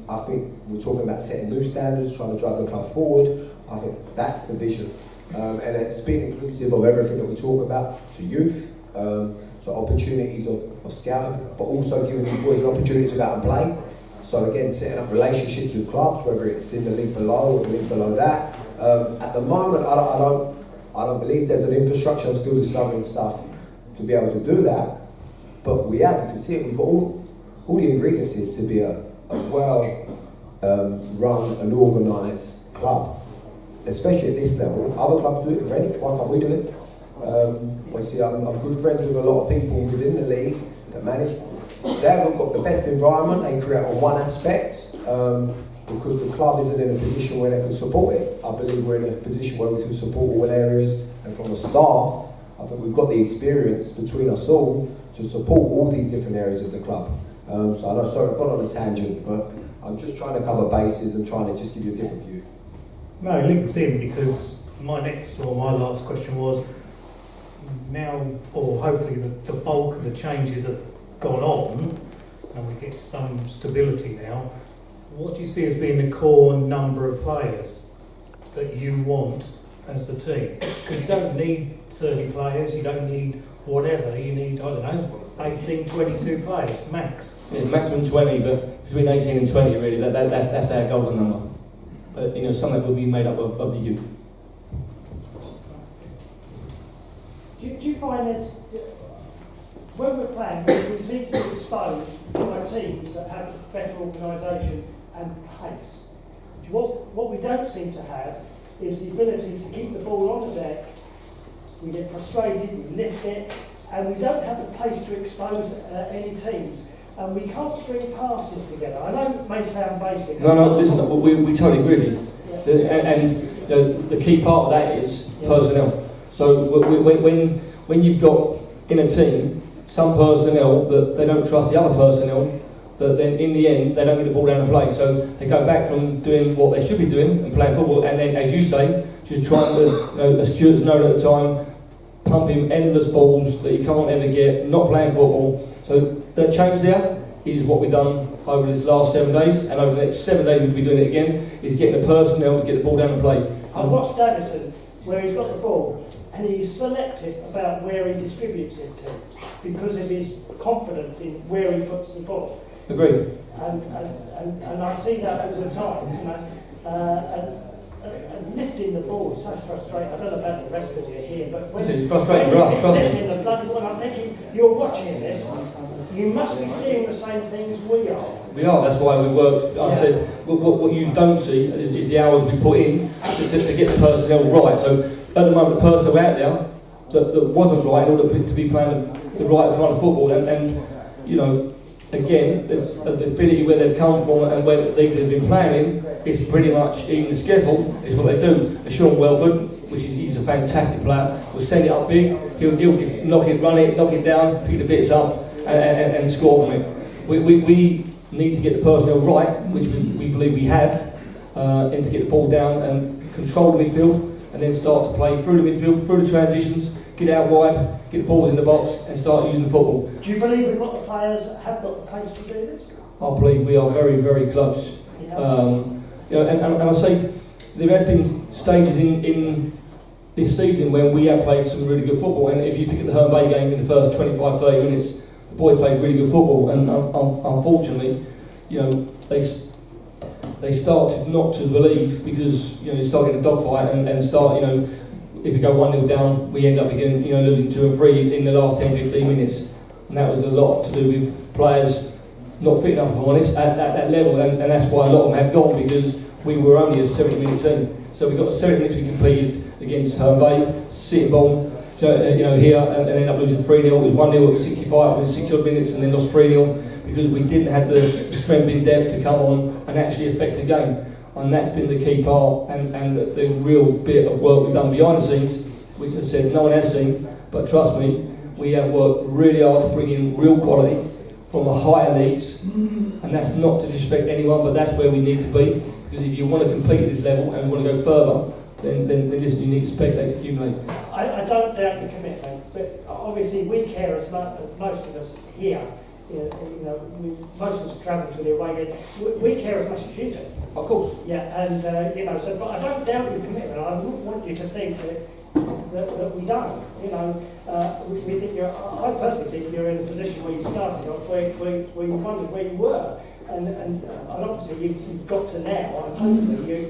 I think we're talking about setting new standards, trying to drive the club forward. I think that's the vision. And it's been inclusive of everything that we talk about, to youth, so opportunities of scouting, but also giving these boys an opportunity to go out and play. So again, setting up relationships with clubs, whether it's in the league below or the league below that. At the moment, I don't believe there's an infrastructure. I'm still discovering stuff to be able to do that. But we have, you can see it, we've got all the ingredients here to be a well run and organised club, especially at this level. Other clubs do it in Greenwich, why can't we do it? Obviously, I'm good friends with a lot of people within the league that manage. They haven't got the best environment they create on one aspect, because the club isn't in a position where they can support it. I believe we're in a position where we can support all areas, and from the staff, I think we've got the experience between us all to support all these different areas of the club. So I know, sorry, I've gone on a tangent, but I'm just trying to cover bases and trying to just give you a different view. No, it links in, because my last question was, now, or hopefully the bulk of the changes have gone on, and we get some stability now. What do you see as being the core number of players that you want as the team? Because you don't need 30 players, you don't need whatever, you need, I don't know, 18, 22 players, max. Yeah, maximum 20, but between 18 and 20 really, that's our golden number. Something that will be made up of the youth. Do you find that when we're playing, we seem to be exposed to our teams that have better organisation and pace? What we don't seem to have is the ability to keep the ball on the deck. We get frustrated, we lift it, and we don't have the pace to expose any teams. And we can't string passes together. I know it may sound basic. No, listen, we totally agree with you. Yeah. And the key part of that is personnel. So when you've got in a team some personnel that they don't trust the other personnel, that then in the end they don't get the ball down and play. So they go back from doing what they should be doing and playing football, and then, as you say, just trying to, as Stuart's known at the time, pump him endless balls that he can't ever get, not playing football. So that change there is what we've done over this last 7 days, and over the next 7 days we'll be doing it again, is getting the personnel to get the ball down and play. I've watched Davison, where he's got the ball, and he's selective about where he distributes it to, because of his confidence in where he puts the ball. Agreed. And I see that all the time, and lifting the ball is so frustrating. I don't know about the rest of you here, but when it's frustrating for us, trust me. lifting the bloody ball, I'm thinking, you're watching this, you must be seeing the same things we are. We are, that's why we worked. I said, what you don't see is the hours we put in to get the personnel right. So at the moment, the personnel out there that wasn't right in order to be playing the right kind of football, and again, the ability where they've come from and where they've been playing in is pretty much, even the scaffold is what they do. Sean Welford, which he's a fantastic player, will send it up big, he'll knock it, run it, knock it down, pick the bits up and score from it. We need to get the personnel right, which we believe we have, and to get the ball down and control the midfield, and then start to play through the midfield, through the transitions, get out wide, get the balls in the box and start using the football. Do you believe we've got the players that have got the pace to do this? I believe we are very, very close. Yeah. And I say there has been stages in this season when we have played some really good football, and if you look at the Herne Bay game in the first 25-30 minutes, the boys played really good football, and unfortunately, they started not to believe, because they start getting a dogfight and start, if we go 1-0 down, we end up again, losing 2 and 3 in the last 10-15 minutes, and that was a lot to do with players not fit enough, if I'm honest, at that level, and that's why a lot of them have gone, because we were only a 70-minute team. So we got 70 minutes we competed against Herne Bay, Sittingbourne, here, and ended up losing 3-0. It was 1-0 at 65 in 60 odd minutes, and then lost 3-0 because we didn't have the strength in depth to come on and actually affect a game. And that's been the key part, and the real bit of work we've done behind the scenes, which I said no one has seen, but trust me, we have worked really hard to bring in real quality from the higher leagues, and that's not to disrespect anyone, but that's where we need to be, because if you want to compete at this level and want to go further, then listen, you need to speculate, accumulate. I don't doubt your commitment, but obviously we care as much as most of us here. Most of us travel to the away game. We care as much as you do. Of course. Yeah, and but I don't doubt your commitment. I wouldn't want you to think that we don't. We think I personally think you're in a position where you started off, where you wondered where you were, and obviously you've got to now, and hopefully you're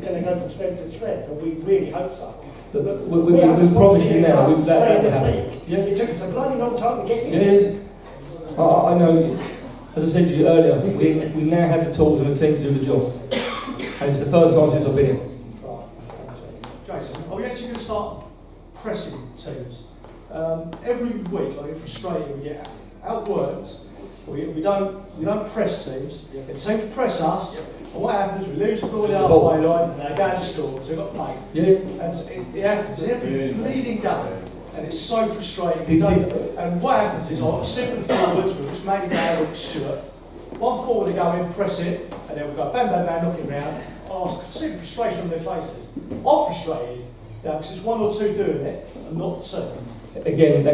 going to go from strength to strength, and we really hope so. We promise you now that will happen. Yeah. It took us a bloody long time to get here. Yeah. I know, as I said to you earlier, we now have the tools and the team to do the job. And it's the first time since I've been here. Jason, are we actually going to start pressing teams? Every week I get frustrated, we get outworked, we don't press teams, the teams press us, and what happens, we lose the ball in the halfway line and they go and score, because we've got pace. Yeah. And it happens in every bleeding game. And it's so frustrating. And what happens is I sit with the forwards, we'll just mainly go with Stuart. One forward, they go in, press it, and then we'll go bang, bang, bang, knocking round. I see the frustration on their faces. I'm frustrated because it's one or two doing it and not two. Again,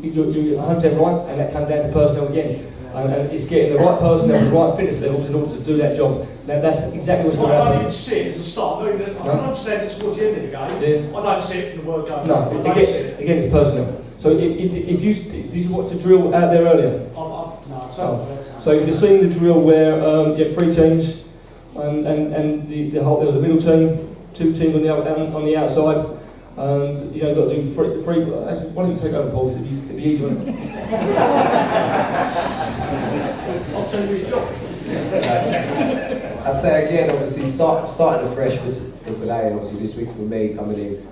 you're 100% right, and that comes down to personnel again. And it's getting the right personnel with the right fitness levels in order to do that job. Now, that's exactly what's going to happen. I don't even see it as a start. I can understand it towards the end of the game. Yeah. I don't see it from the word going. No, again, it's personnel. So if you did you watch the drill out there earlier? No, so you've seen the drill where you had 3 teams, and there was a middle team, 2 teams on the outside. You've got to do three. Why don't you take over, Paul? It'd be easy, wouldn't it? I'll tell you his job. I'd say again, obviously, starting afresh for today, and obviously this week for me coming in,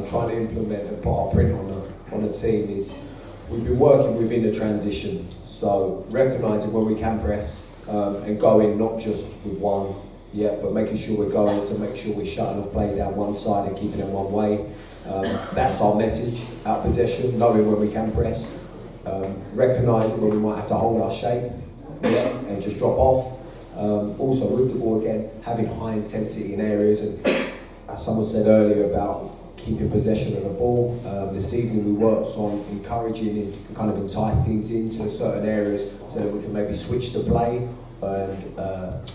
trying to implement and put our print on the team is we've been working within the transition. So recognising when we can press and going not just with one, but making sure we're going to make sure we're shutting off play down one side and keeping them one way. That's our message, our possession, knowing when we can press, recognising when we might have to hold our shape and just drop off. Also with the ball again, having high intensity in areas, and as someone said earlier about keeping possession of the ball, this evening we worked on encouraging and kind of entice teams into certain areas so that we can maybe switch the play and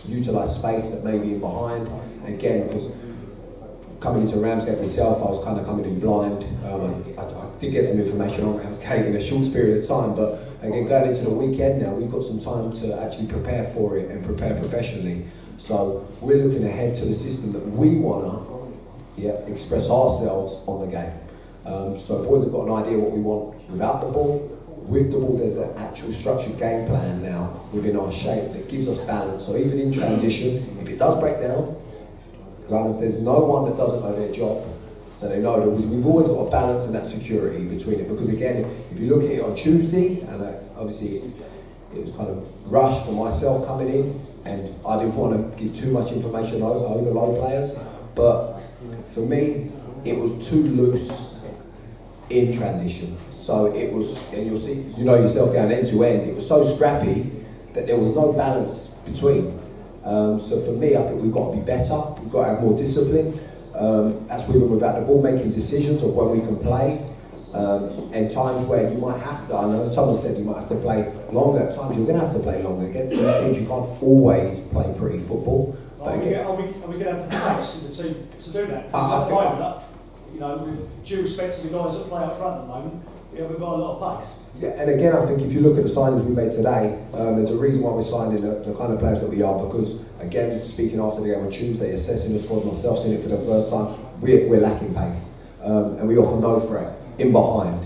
utilise space that may be in behind. Again, because coming into Ramsgate myself, I was kind of coming in blind. I did get some information on Ramsgate in a short period of time, but again, going into the weekend now, we've got some time to actually prepare for it and prepare professionally. So we're looking ahead to the system that we want to express ourselves on the game. So boys have got an idea what we want without the ball. With the ball, there's an actual structured game plan now within our shape that gives us balance. So even in transition, if it does break down, there's no one that doesn't know their job. So they know that we've always got a balance and that security between it. Because again, if you look at it on Tuesday, and obviously it was kind of rushed for myself coming in, and I didn't want to give too much information over low players. But for me, it was too loose in transition. So it was, and you'll see, you know yourself going end to end, it was so scrappy that there was no balance between. So for me, I think we've got to be better, we've got to have more discipline. That's with and without the ball, making decisions of when we can play, and times where you might have to, I know someone said you might have to play longer, at times you're going to have to play longer. Against these teams you can't always play pretty football. Are we going to have the pace in the team to do that? With due respect to the guys that play up front at the moment, we haven't got a lot of pace. Yeah, and again, I think if you look at the signings we made today, there's a reason why we're signing the kind of players that we are, because, again, speaking after the game on Tuesday, assessing the squad, myself seeing it for the first time, we're lacking pace. And we offer no threat in behind,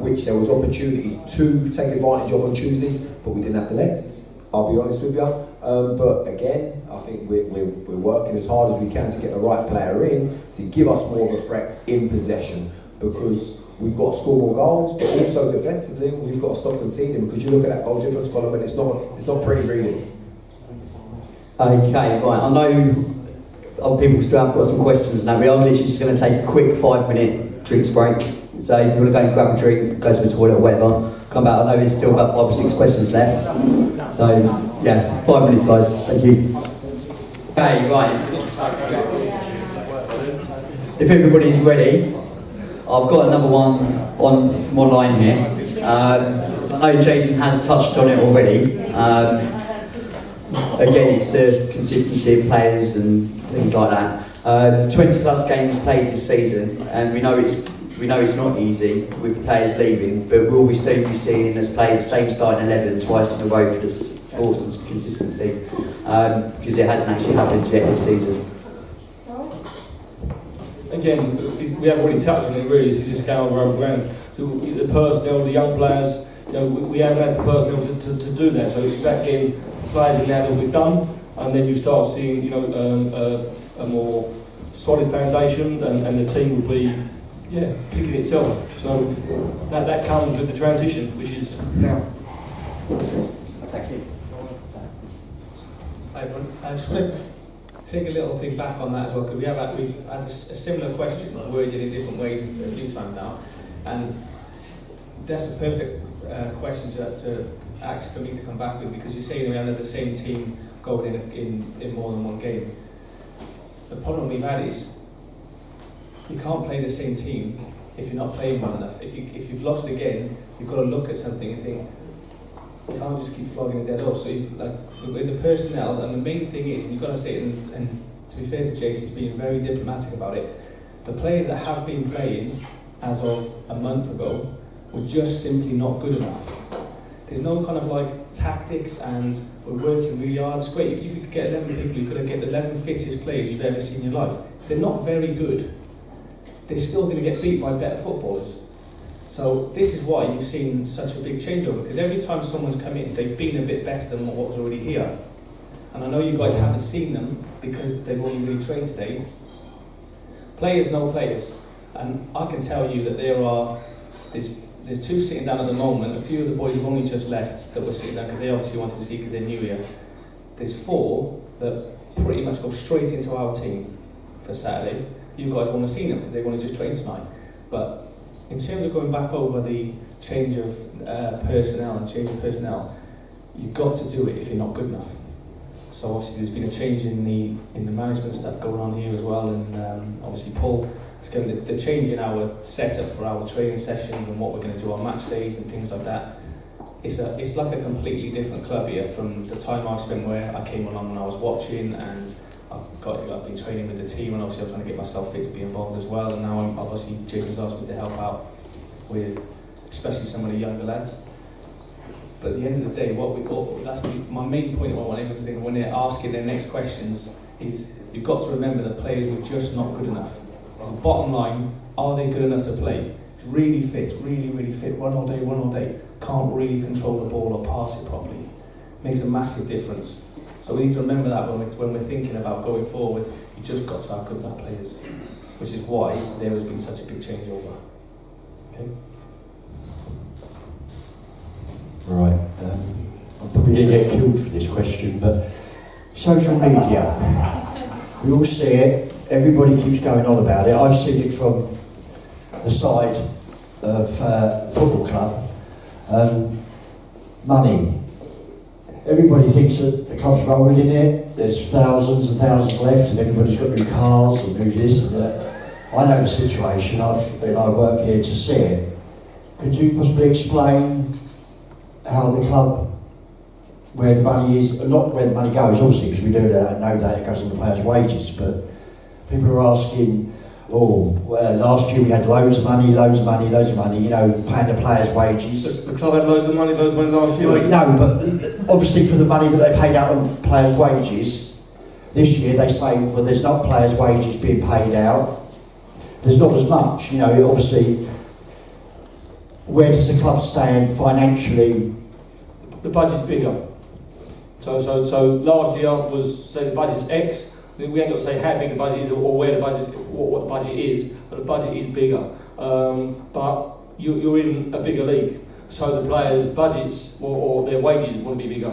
which there was opportunities to take advantage of on Tuesday, but we didn't have the legs, I'll be honest with you. But again, I think we're working as hard as we can to get the right player in to give us more of a threat in possession, because we've got to score more goals, but also defensively we've got to stop conceding, because you look at that goal difference column and it's not pretty reading. Okay, right. I know other people still have got some questions now. We are literally just going to take a quick 5-minute drinks break. So if you want to go and grab a drink, go to the toilet or whatever, come back. I know there's still about 5 or 6 questions left. So yeah, 5 minutes, guys. Thank you. Okay, right. If everybody's ready, I've got another one from online here. I know Jason has touched on it already. Again, it's the consistency of players and things like that. 20 plus games played this season, and we know it's not easy with players leaving, but will we soon be seeing us play the same starting 11 twice in a row for the sports and consistency? Because it hasn't actually happened yet this season. Again, we have already touched on it really, it's just going over ground. So the personnel, the young players, we haven't had the personnel to do that, so it's about getting players in now that we've done, and then you start seeing a more solid foundation, and the team will be picking itself. So that comes with the transition, which is now. Thank you. Hi everyone. I just want to take a little thing back on that as well, because we've had a similar question worded in different ways a few times now, and that's a perfect question to ask for me to come back with, because you're saying we have the same team going in more than one game. The problem we've had is you can't play the same team if you're not playing well enough. If you've lost again, you've got to look at something and think, you can't just keep flogging a dead horse. So with the personnel, and the main thing is, you've got to say it, and to be fair to Jason, he's being very diplomatic about it, the players that have been playing as of a month ago were just simply not good enough. There's no kind of tactics and we're working really hard. It's great, you could get 11 people, you could get the 11 fittest players you've ever seen in your life. They're not very good. They're still going to get beat by better footballers. So this is why you've seen such a big changeover, because every time someone's come in, they've been a bit better than what was already here. And I know you guys haven't seen them because they've only really trained today. Players know players, and I can tell you that there's two sitting down at the moment. A few of the boys have only just left that were sitting down because they obviously wanted to see because they're new here. There's 4 that pretty much go straight into our team for Saturday. You guys want to see them because they've only just trained tonight. But in terms of going back over the change of personnel, you've got to do it if you're not good enough. So obviously there's been a change in the management stuff going on here as well, and obviously Paul is going the change in our setup for our training sessions and what we're going to do on match days and things like that. It's like a completely different club here from the time I spent where I came along when I was watching, and I've been training with the team, and obviously I'm trying to get myself fit to be involved as well, and now obviously Jason's asked me to help out with especially some of the younger lads. But at the end of the day, my main point I want everyone to think when they're asking their next questions is you've got to remember that players were just not good enough. As a bottom line, are they good enough to play? Really fit, really fit, run all day, can't really control the ball or pass it properly. Makes a massive difference. So we need to remember that when we're thinking about going forward, you've just got to have good enough players, which is why there has been such a big changeover. Okay? Right, I'm probably going to get killed for this question, but social media, we all see it, everybody keeps going on about it. I've seen it from the side of football club. Money. Everybody thinks that the club's rolling in it, there's thousands and thousands left and everybody's got new cars and new this and that. I know the situation, I work here to see it. Could you possibly explain how the club, where the money is, not where the money goes obviously, because we do know that it goes on the players' wages, but people are asking, last year we had loads of money, paying the players' wages. The club had loads of money last year. Well, no, but obviously for the money that they paid out on players' wages, this year they say, well, there's not players' wages being paid out. There's not as much, obviously. Where does the club stand financially? The budget's bigger. So last year was, say the budget's X. We ain't got to say how big the budget is or where the budget, what the budget is, but the budget is bigger. But you're in a bigger league, so the players' budgets or their wages wouldn't be bigger.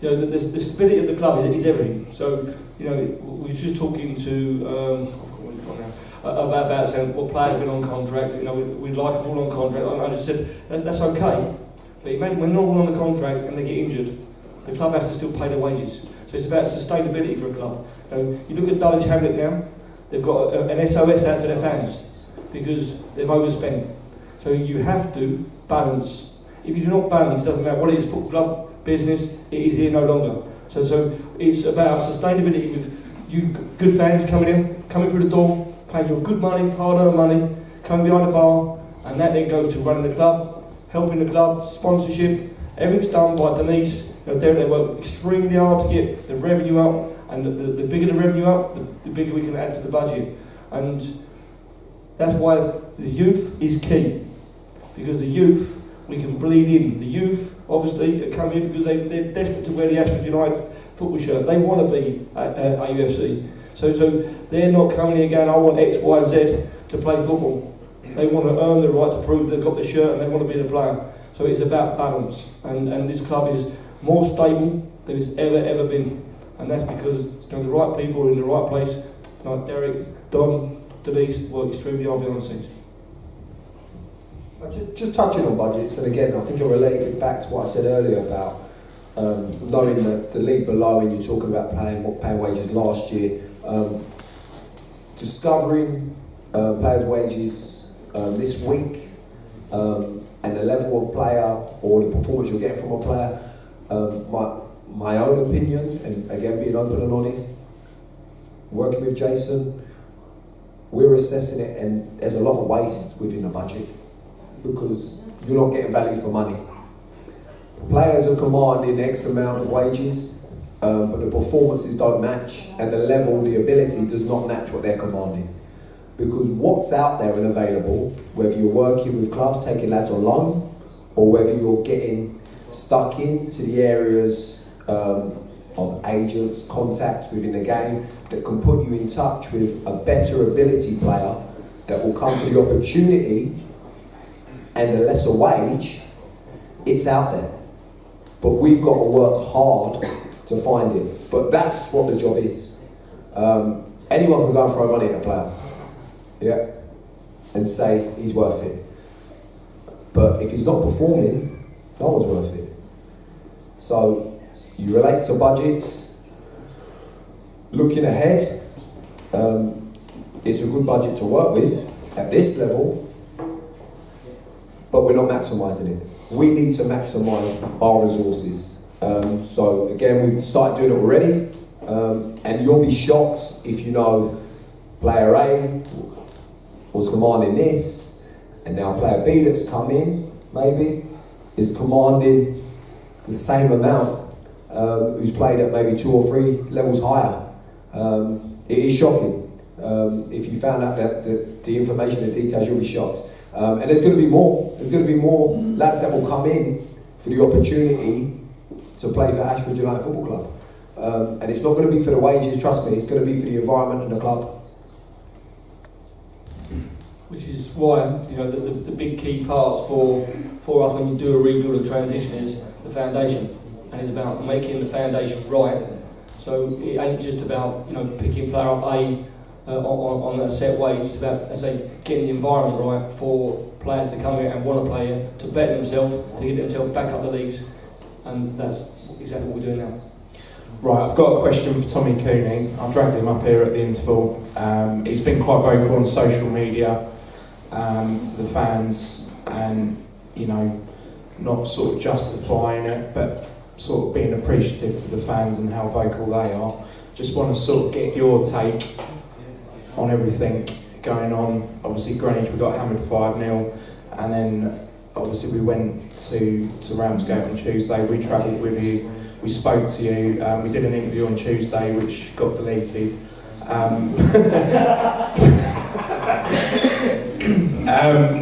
The stability of the club is everything. So we were just talking to about saying what players have been on contracts. We'd like them all on contract. And I just said that's okay, but imagine when they're all on the contract and they get injured, the club has to still pay their wages. So it's about sustainability for a club. You look at Dulwich Hamlet now. they've got an SOS out to their fans because they've overspent. So you have to balance. If you do not balance, it doesn't matter what it is, football club, business, it is here no longer. So it's about sustainability with you good fans coming through the door, paying your good money, hard-earned money, coming behind the bar, and that then goes to running the club, helping the club, sponsorship. Everything's done by Denise. They work extremely hard to get the revenue up, and the bigger the revenue up, the bigger we can add to the budget. And that's why the youth is key, because the youth, we can bleed in. The youth, obviously, are coming in because they're desperate to wear the Ashford United football shirt. They want to be at AUFC. So they're not coming in going, I want X, Y, and Z to play football. They want to earn the right to prove they've got the shirt and they want to be the player. So it's about balance. And this club is more stable than it's ever been. And that's because the right people are in the right place, like Derek, Don, Denise, work extremely hard behind the scenes. Just touching on budgets, and again, I think I related back to what I said earlier about knowing that the league below, and you're talking about paying wages last year, discovering players' wages this week, and the level of player or the performance you're getting from a player. My own opinion, and again being open and honest, working with Jason, we're assessing it, and there's a lot of waste within the budget because you're not getting value for money. Players are commanding X amount of wages, but the performances don't match, and the level, the ability does not match what they're commanding. Because what's out there and available, whether you're working with clubs, taking lads on loan, or whether you're getting stuck into the areas of agents, contacts within the game that can put you in touch with a better ability player that will come for the opportunity and a lesser wage, it's out there. But we've got to work hard to find it. But that's what the job is. Anyone can go and throw money at a player, yeah, and say he's worth it. But if he's not performing, no one's worth it. So you relate to budgets. Looking ahead, it's a good budget to work with at this level, but we're not maximising it. We need to maximise our resources. So again, we've started doing it already, and you'll be shocked if you know player A was commanding this, and now player B that's come in, maybe, is commanding the same amount, who's played at maybe 2 or 3 levels higher. It is shocking. If you found out that the information and details, you'll be shocked. And there's going to be more. There's going to be more lads that will come in for the opportunity to play for Ashford United Football Club. And it's not going to be for the wages, trust me, it's going to be for the environment and the club. Which is why, you know, the big key parts for us when you do a rebuild or transition is the foundation. And it's about making the foundation right. So it ain't just about, you know, picking player up A on a set wage. It's about, as I say, getting the environment right for players to come here and want to play here, to better themselves, to get themselves back up the leagues. And that's exactly what we're doing now. Right, I've got a question for Tommy Cooney. I dragged him up here at the interval. He's been quite vocal on social media to the fans, and, you know, not sort of justifying it, but sort of being appreciative to the fans and how vocal they are. Just want to sort of get your take on everything going on. Obviously Greenwich, we got hammered 5-0, and then obviously we went to Ramsgate on Tuesday. We travelled with you, we spoke to you, we did an interview on Tuesday which got deleted.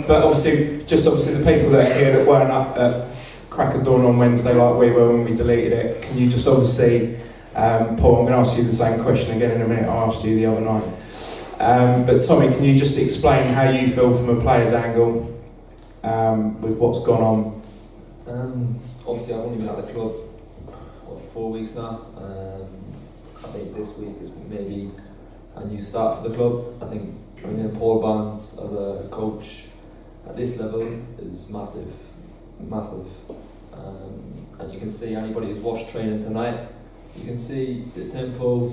But obviously the people that are here that weren't up at crack of dawn on Wednesday like we were when we deleted it, can you just obviously, Paul, I'm going to ask you the same question again in a minute I asked you the other night. But Tommy, can you just explain how you feel from a player's angle with what's gone on? Obviously I've only been at the club 4 weeks now. I think this week is maybe a new start for the club. I think bringing in Paul Barnes as a coach at this level is massive. And you can see anybody who's watched training tonight, you can see the tempo,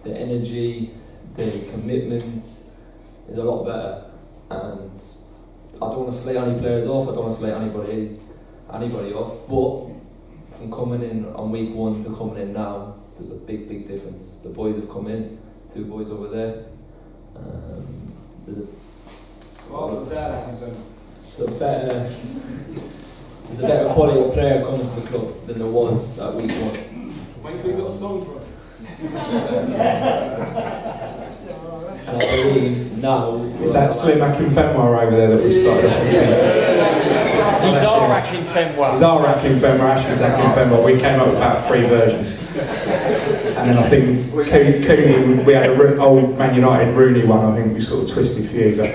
the energy, the commitment is a lot better, and I don't want to slate any players off, I don't want to slate anybody off, but from coming in on week 1 to coming in now, there's a big difference. The boys have come in, 2 boys over there. There's a better quality of player coming to the club than there was at week 1. When we got a song for it? And I believe now... Is that Slim Akinfenwa over there that we started off on Tuesday? He's our Akinfenwa. He's our Akinfenwa, Ashford's Akinfenwa. We came up with about 3 versions. And then I think Cooney, we had an old Man United Rooney one, I think we sort of twisted for you. But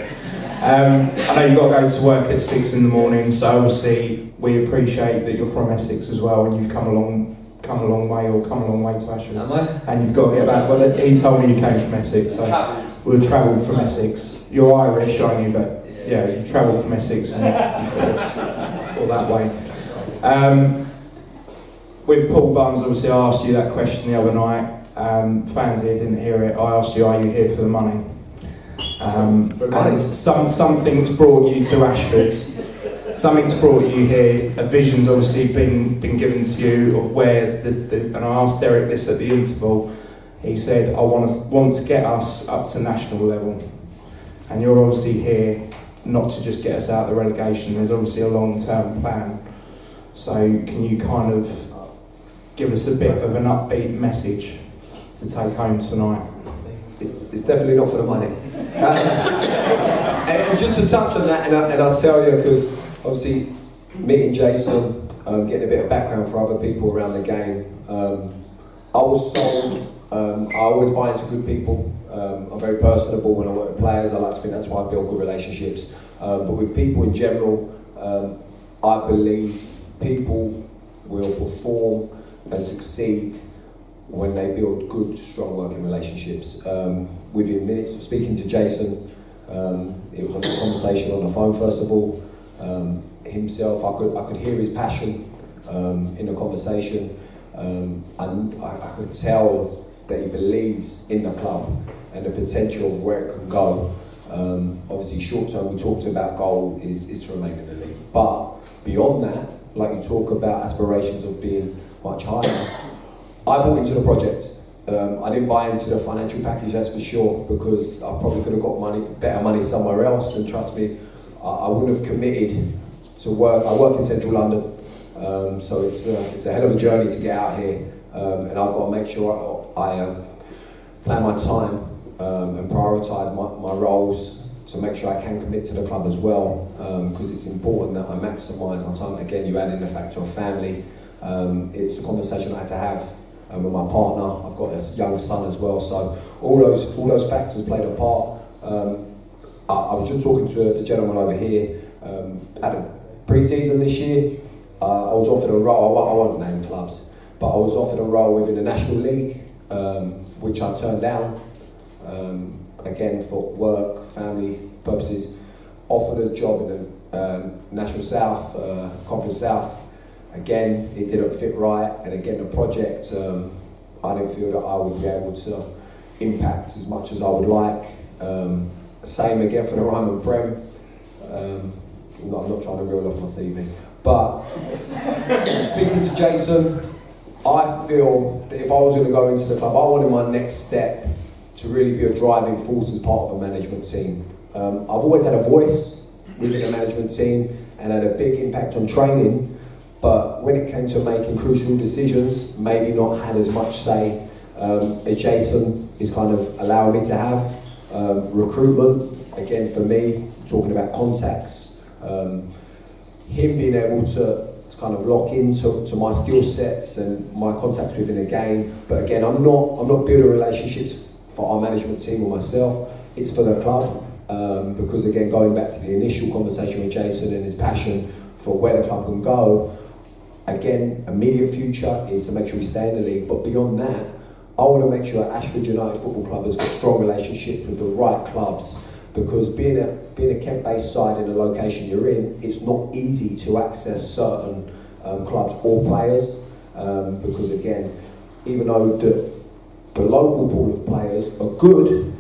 I know you've got to go to work at 6 in the morning, so obviously we appreciate that you're from Essex as well, and you've come a long way to Ashford. Am I? And you've got to get back. Well, he told me you came from Essex, so we've travelled from Essex. You're Irish, aren't you? But yeah, you travelled from Essex and all that way. With Paul Barnes, obviously I asked you that question the other night. Fans here didn't hear it. I asked you, are you here for the money? And something's brought you to Ashford. Something's brought you here. A vision's obviously been given to you of where and I asked Derek this at the interval. He said, I want to get us up to national level. And you're obviously here not to just get us out of the relegation. There's obviously a long-term plan. So can you kind of give us a bit of an upbeat message to take home tonight? It's definitely not for the money. And just to touch on that, and I'll tell you, because obviously meeting Jason, getting a bit of background for other people around the game, I was sold. I always buy into good people. I'm very personable when I work with players. I like to think that's why I build good relationships. But with people in general, I believe people will perform and succeed when they build good, strong working relationships. Within minutes of speaking to Jason, it was a conversation on the phone first of all. Himself, I could hear his passion in the conversation, and I could tell that he believes in the club and the potential of where it can go. Obviously, short term, we talked about goal is to remain in the league, but beyond that, like you talk about aspirations of being much higher, I bought into the project. I didn't buy into the financial package, that's for sure, because I probably could have got better money somewhere else, and trust me, I wouldn't have committed to work. I work in central London, so it's a hell of a journey to get out here, and I've got to make sure I plan my time and prioritise my roles to make sure I can commit to the club as well, because it's important that I maximise my time. Again, you add in the factor of family. It's a conversation I had to have with my partner. I've got a young son as well, so all those factors played a part. I was just talking to the gentleman over here at a pre-season this year. I was offered a role. I won't name clubs, but I was offered a role within the National League, which I turned down. Again, for work, family purposes. Offered a job in the National South, Conference South. Again, it didn't fit right, and again, the project, I didn't feel that I would be able to impact as much as I would like. Same again for the Ryman Prem. I'm not trying to reel off my CV, but speaking to Jason, I feel that if I was going to go into the club, I wanted my next step to really be a driving force as part of a management team. I've always had a voice within the management team and had a big impact on training, but when it came to making crucial decisions, maybe not had as much say as Jason is kind of allowing me to have. Recruitment, again for me, talking about contacts, him being able to kind of lock into my skill sets and my contacts within the game. But again, I'm not building relationships for our management team or myself, it's for the club. Because again, going back to the initial conversation with Jason and his passion for where the club can go, again, immediate future is to make sure we stay in the league, but beyond that, I want to make sure Ashford United Football Club has got strong relationships with the right clubs, because being a Kent-based side in the location you're in, it's not easy to access certain clubs or players, because again, even though the local pool of players are good,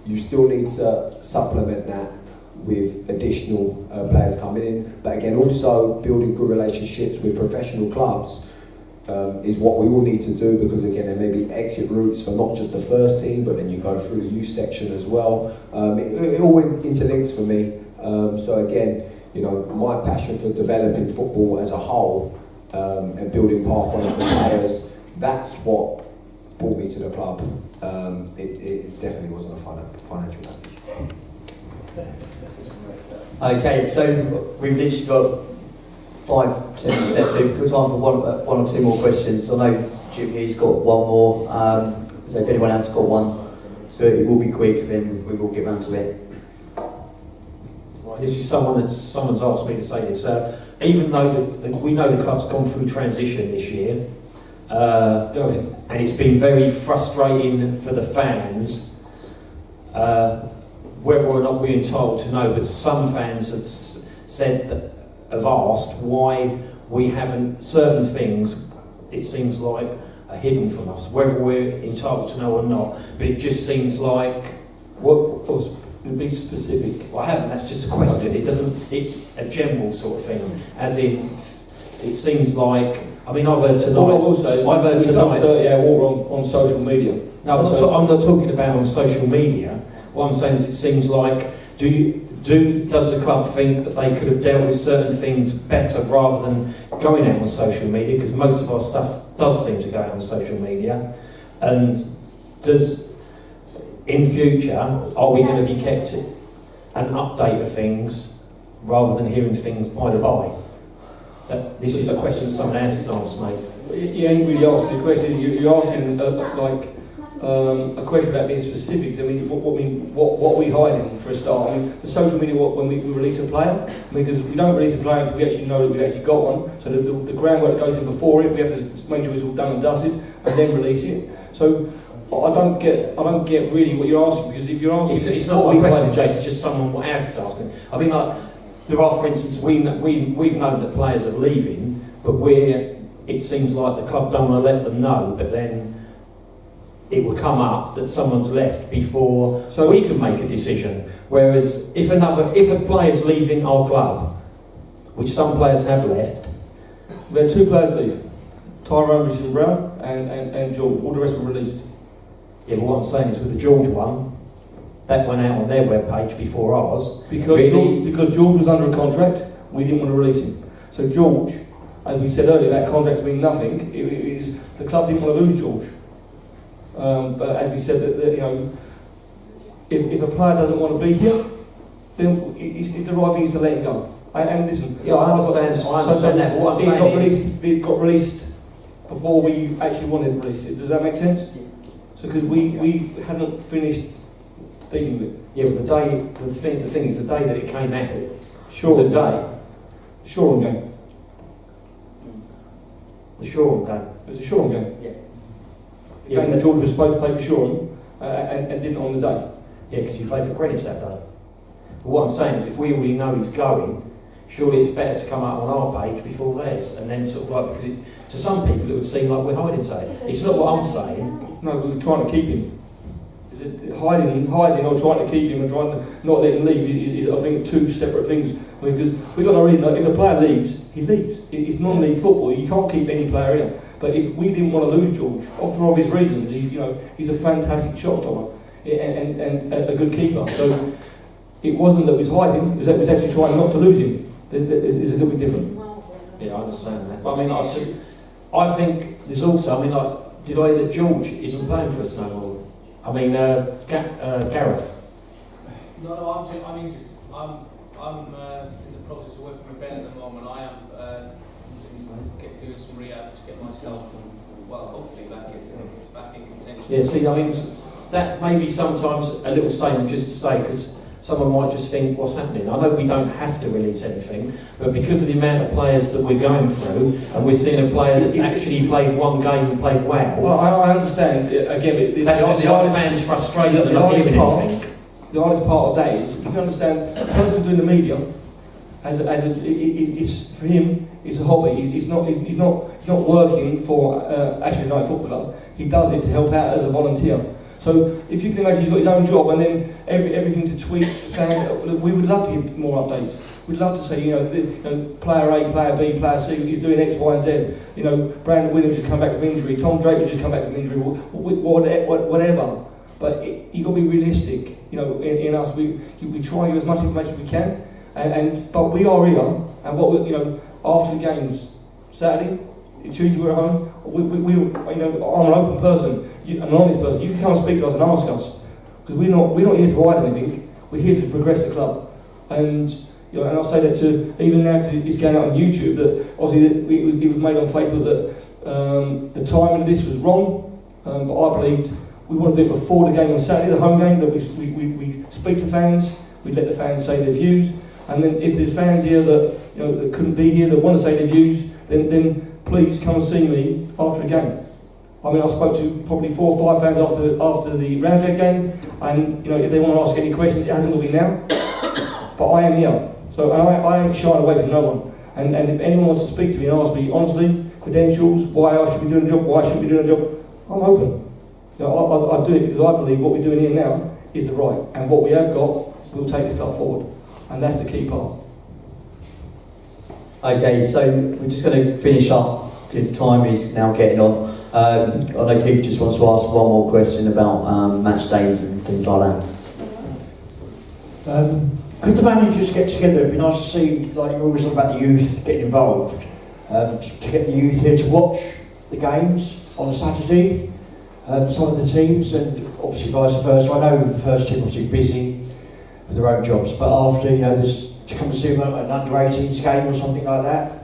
you still need to supplement that with additional players coming in. But again, also building good relationships with professional clubs is what we all need to do, because again, there may be exit routes for not just the first team, but then you go through the youth section as well. It all interlinks for me. So again, you know, my passion for developing football as a whole and building pathways for players, that's what brought me to the club. It definitely wasn't a financial package. Okay, so we've literally got 5-10 minutes left. So we've got time for one or two more questions. I know Jim here's got one more. So if anyone else has got one, but it will be quick, then we will get round to it. Right, this is someone's asked me to say this. Even though we know the club's gone through transition this year, and it's been very frustrating for the fans, whether or not we're entitled to know, but some fans have said that, have asked why we haven't, certain things, it seems like, are hidden from us, whether we're entitled to know or not, but it just seems like, What was be specific? well, I haven't, that's just a question, it doesn't, it's a general sort of thing, as in, it seems like, I mean, I've heard tonight, I've heard tonight, on social media. no, I'm not talking about on social media. What I'm saying is, it seems like, does the club think that they could have dealt with certain things better rather than going out on social media? Because most of our stuff does seem to go out on social media. And in future, are we going to be kept an update of things rather than hearing things by the by? This is a question someone else has asked me. You ain't really asking the question. You're asking a question about being specific. I mean, what are we hiding for a start? I mean, the social media, when we release a player, because we don't release a player until we actually know that we've actually got one. So the groundwork that goes in before it, we have to make sure it's all done and dusted, and then release it. So I don't get really what you're asking, because if you're asking, it's not my question, Jason. It's just someone else is asking. I mean, like, there are, for instance, we've known that players are leaving, but it seems like the club don't want to let them know, but then it will come up that someone's left before we can make a decision. Whereas if a player's leaving our club, which some players have left, we had 2 players leave, Tyrone Brown and George. All the rest were released. Yeah, but what I'm saying is, with the George one, that went out on their webpage before ours. Because George was under a contract, we didn't want to release him. So George, as we said earlier, that contract means nothing. The club didn't want to lose George. But as we said, that you know, if a player doesn't want to be here, then it's the right thing is to let him go. And listen, yeah, I understand that. But what I'm saying is, it got released before we actually wanted to release it. Does that make sense? So because we hadn't finished dealing with it. Yeah, but the thing is, the day that it came out, Sure. was a day. Shoreham game. The Shoreham game. It was a Shoreham game. Yeah. Yeah, and George was supposed to play for Shoreham and didn't on the day. Yeah, because you played for Greenwich that day. But what I'm saying is, if we already know he's going, surely it's better to come out on our page before theirs, and then sort of like, because to some people it would seem like we're hiding something. It's not what I'm saying. No, we were trying to keep him. Hiding or trying to keep him and trying to not let him leave is I think, 2 separate things. Because we've got to really know, if a player leaves, he leaves. It's non-league football. You can't keep any player in. But if we didn't want to lose George, for obvious reasons, he's a fantastic shot stopper and a good keeper. So it wasn't that we was hiding; it was that we was actually trying not to lose him. It's a little bit different. Yeah, I understand that. But I mean, I think there's also, I mean, like, did I hear that George isn't playing for us no more? I mean, Gareth. No, I'm injured. I'm in the process of working with Ben at the moment. I am doing some rehab to get myself, well, hopefully back in contention. Yeah, see, I mean, that may be sometimes a little statement just to say, because someone might just think, what's happening? I know we don't have to release anything, but because of the amount of players that we're going through, and we're seeing a player that's actually played one game and played well. Well, I understand. Again, that's just the fans' frustration and not giving anything. The hardest part of that is, you can understand, a person doing the media, it's for him, it's a hobby. He's not working for Ashford Football Club. He does it to help out as a volunteer. So if you can imagine he's got his own job and then everything to tweet, we would love to give more updates. We'd love to say, player A, player B, player C, he's doing X, Y, and Z. Brandon Williams has come back from injury, Tom Drake has just come back from injury, whatever. But you've got to be realistic, in us. We try to give as much information as we can, but we are here, and after the games, Saturday, Tuesday we're at home, I'm an open person, an honest person. You can come and speak to us and ask us, because we're not here to hide anything, we're here to progress the club. And and I'll say that to, even now because it's going out on YouTube, that obviously it was made on Facebook that the timing of this was wrong, but I believed we want to do it before the game on Saturday, the home game, that we speak to fans, we let the fans say their views, and then if there's fans here that that couldn't be here, that want to say their views, then please come and see me after a game. I mean, I spoke to probably 4 or 5 fans after the Roundhead game, and if they want to ask any questions, it hasn't got to be now, but I am here. So I ain't shying away from no one. And if anyone wants to speak to me and ask me honestly, credentials, why I should be doing a job, why I shouldn't be doing a job, I'm open. I do it because I believe what we're doing here now is the right, and what we have got will take this club forward, and that's the key part. Okay, so we're just going to finish up because time is now getting on. I know Keith just wants to ask one more question about match days and things like that. Could the managers get together? It'd be nice to see, like you're always talking about the youth getting involved, to get the youth here to watch the games on a Saturday, some of the teams, and obviously vice versa. I know the first team obviously busy with their own jobs, but after, there's to come and see an under-18s game or something like that.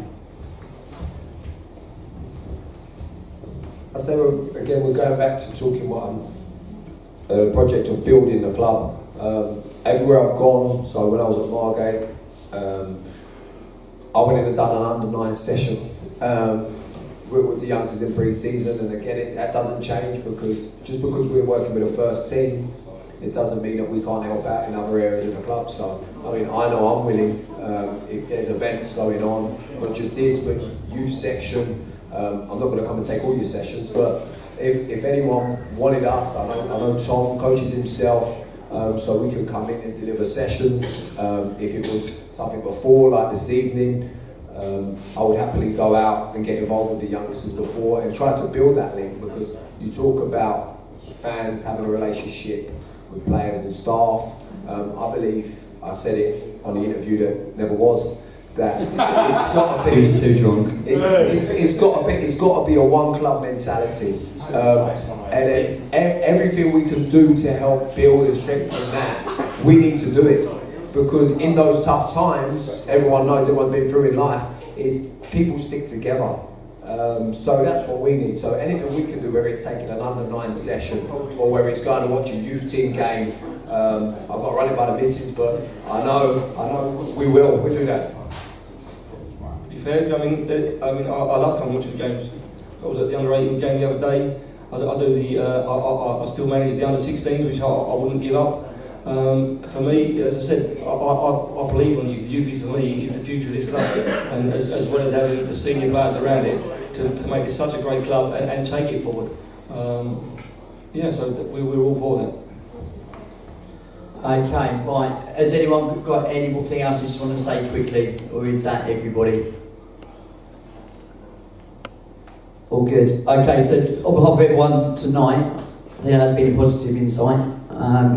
I say, again, we're going back to talking about a project of building the club. Everywhere I've gone, so when I was at Margate, I went in and done an under-9 session with the youngsters in pre-season, and again, that doesn't change, because just because we're working with the first team, it doesn't mean that we can't help out in other areas of the club. So, I mean, I know I'm willing, if there's events going on, not just this, but youth section. I'm not going to come and take all your sessions, but if anyone wanted us, I know Tom coaches himself, so we could come in and deliver sessions. If it was something before, like this evening, I would happily go out and get involved with the youngsters before and try to build that link, because you talk about fans having a relationship with players and staff. I believe I said it on the interview that never was, that it's got to be. Who's too drunk? It's got to be a one club mentality, and then everything we can do to help build and strengthen that, we need to do it, because in those tough times, everyone's been through in life, is people stick together. So that's what we need. So anything we can do, whether it's taking an under-9 session or whether it's going to watch a youth team game, I've got to run it by the missus, but I know we'll do that. To be fair, I love coming watching the games. I was at the under-18s game the other day. I still manage the under-16s, which I wouldn't give up. For me, as I said, I believe on youth. The youth is, for me, is the future of this club, and as well as having the senior players around it to make it such a great club and take it forward. So we're all for that. Okay, right. Has anyone got anything else you just want to say quickly, or is that everybody? All good. Okay, so on behalf of everyone tonight, I think that has been a positive insight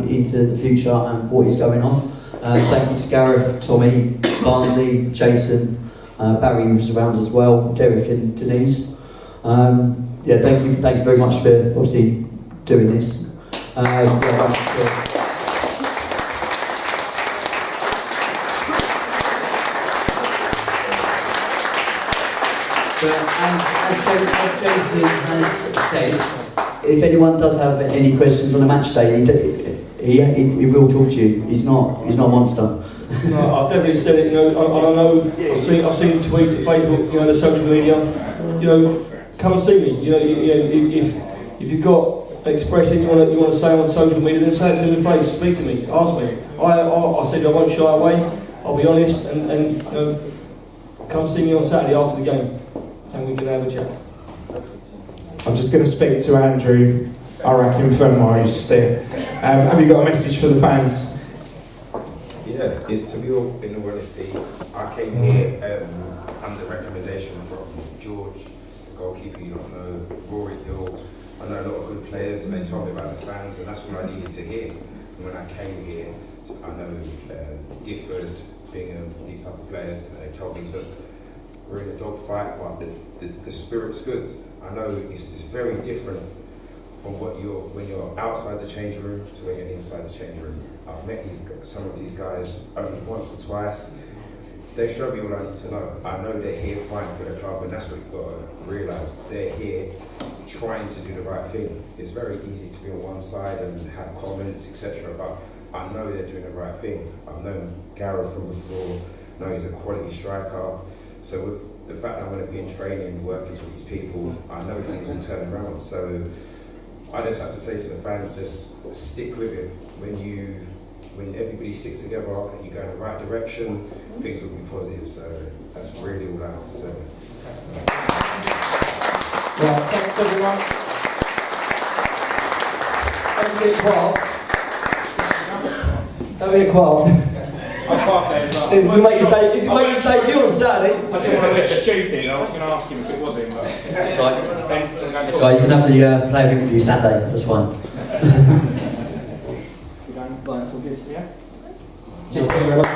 into the future and what is going on. Thank you to Gareth, Tommy, Barnsley, Jason, Barry was around as well, Derek and Denise. Thank you very much for obviously doing this. But as Jason has said, if anyone does have any questions on a match day, he will talk to you. He's not a monster. No, I've definitely said it. I know. I've seen the tweets, the Facebook, the social media. Come and see me. If you've got an expression you want to say on social media, then say it to me in the face. Speak to me. Ask me. I said I won't shy away. I'll be honest and come see me on Saturday after the game, and we can have a chat. I'm just going to speak to Andrew. I reckon, friend mine who's just here. Have you got a message for the fans? Yeah, to be all in all honesty, I came here under recommendation from George, the goalkeeper you don't know, Rory Hill. I know a lot of good players, and they told me about the fans, and that's what I needed to hear. And when I came here, I know Gifford, Bingham, these type of players, and they told me, look, we're in a dogfight, but the spirit's good. I know it's very different from when you're outside the changing room to when you're inside the changing room. I've met some of these guys only once or twice. They've showed me all I need to know. I know they're here fighting for the club, and that's what you've got to realise. They're here trying to do the right thing. It's very easy to be on one side and have comments, etc. But I know they're doing the right thing. I've known Gareth from before. I know he's a quality striker. So with the fact that I'm going to be in training, working with these people, I know things will turn around. So I just have to say to the fans, just stick with it. When everybody sticks together and you go in the right direction, things will be positive. So that's really all I have to say. Right, thanks everyone. Don't be quiet. Don't be quiet. I'm quite there as well. Is it make your debut on Saturday? I didn't want to look stupid. I was going to ask him if it was him, but... It's right, you can have the player interview Saturday, that's fine. We're going, well, that's all good, yeah? Cheers, thank you very much.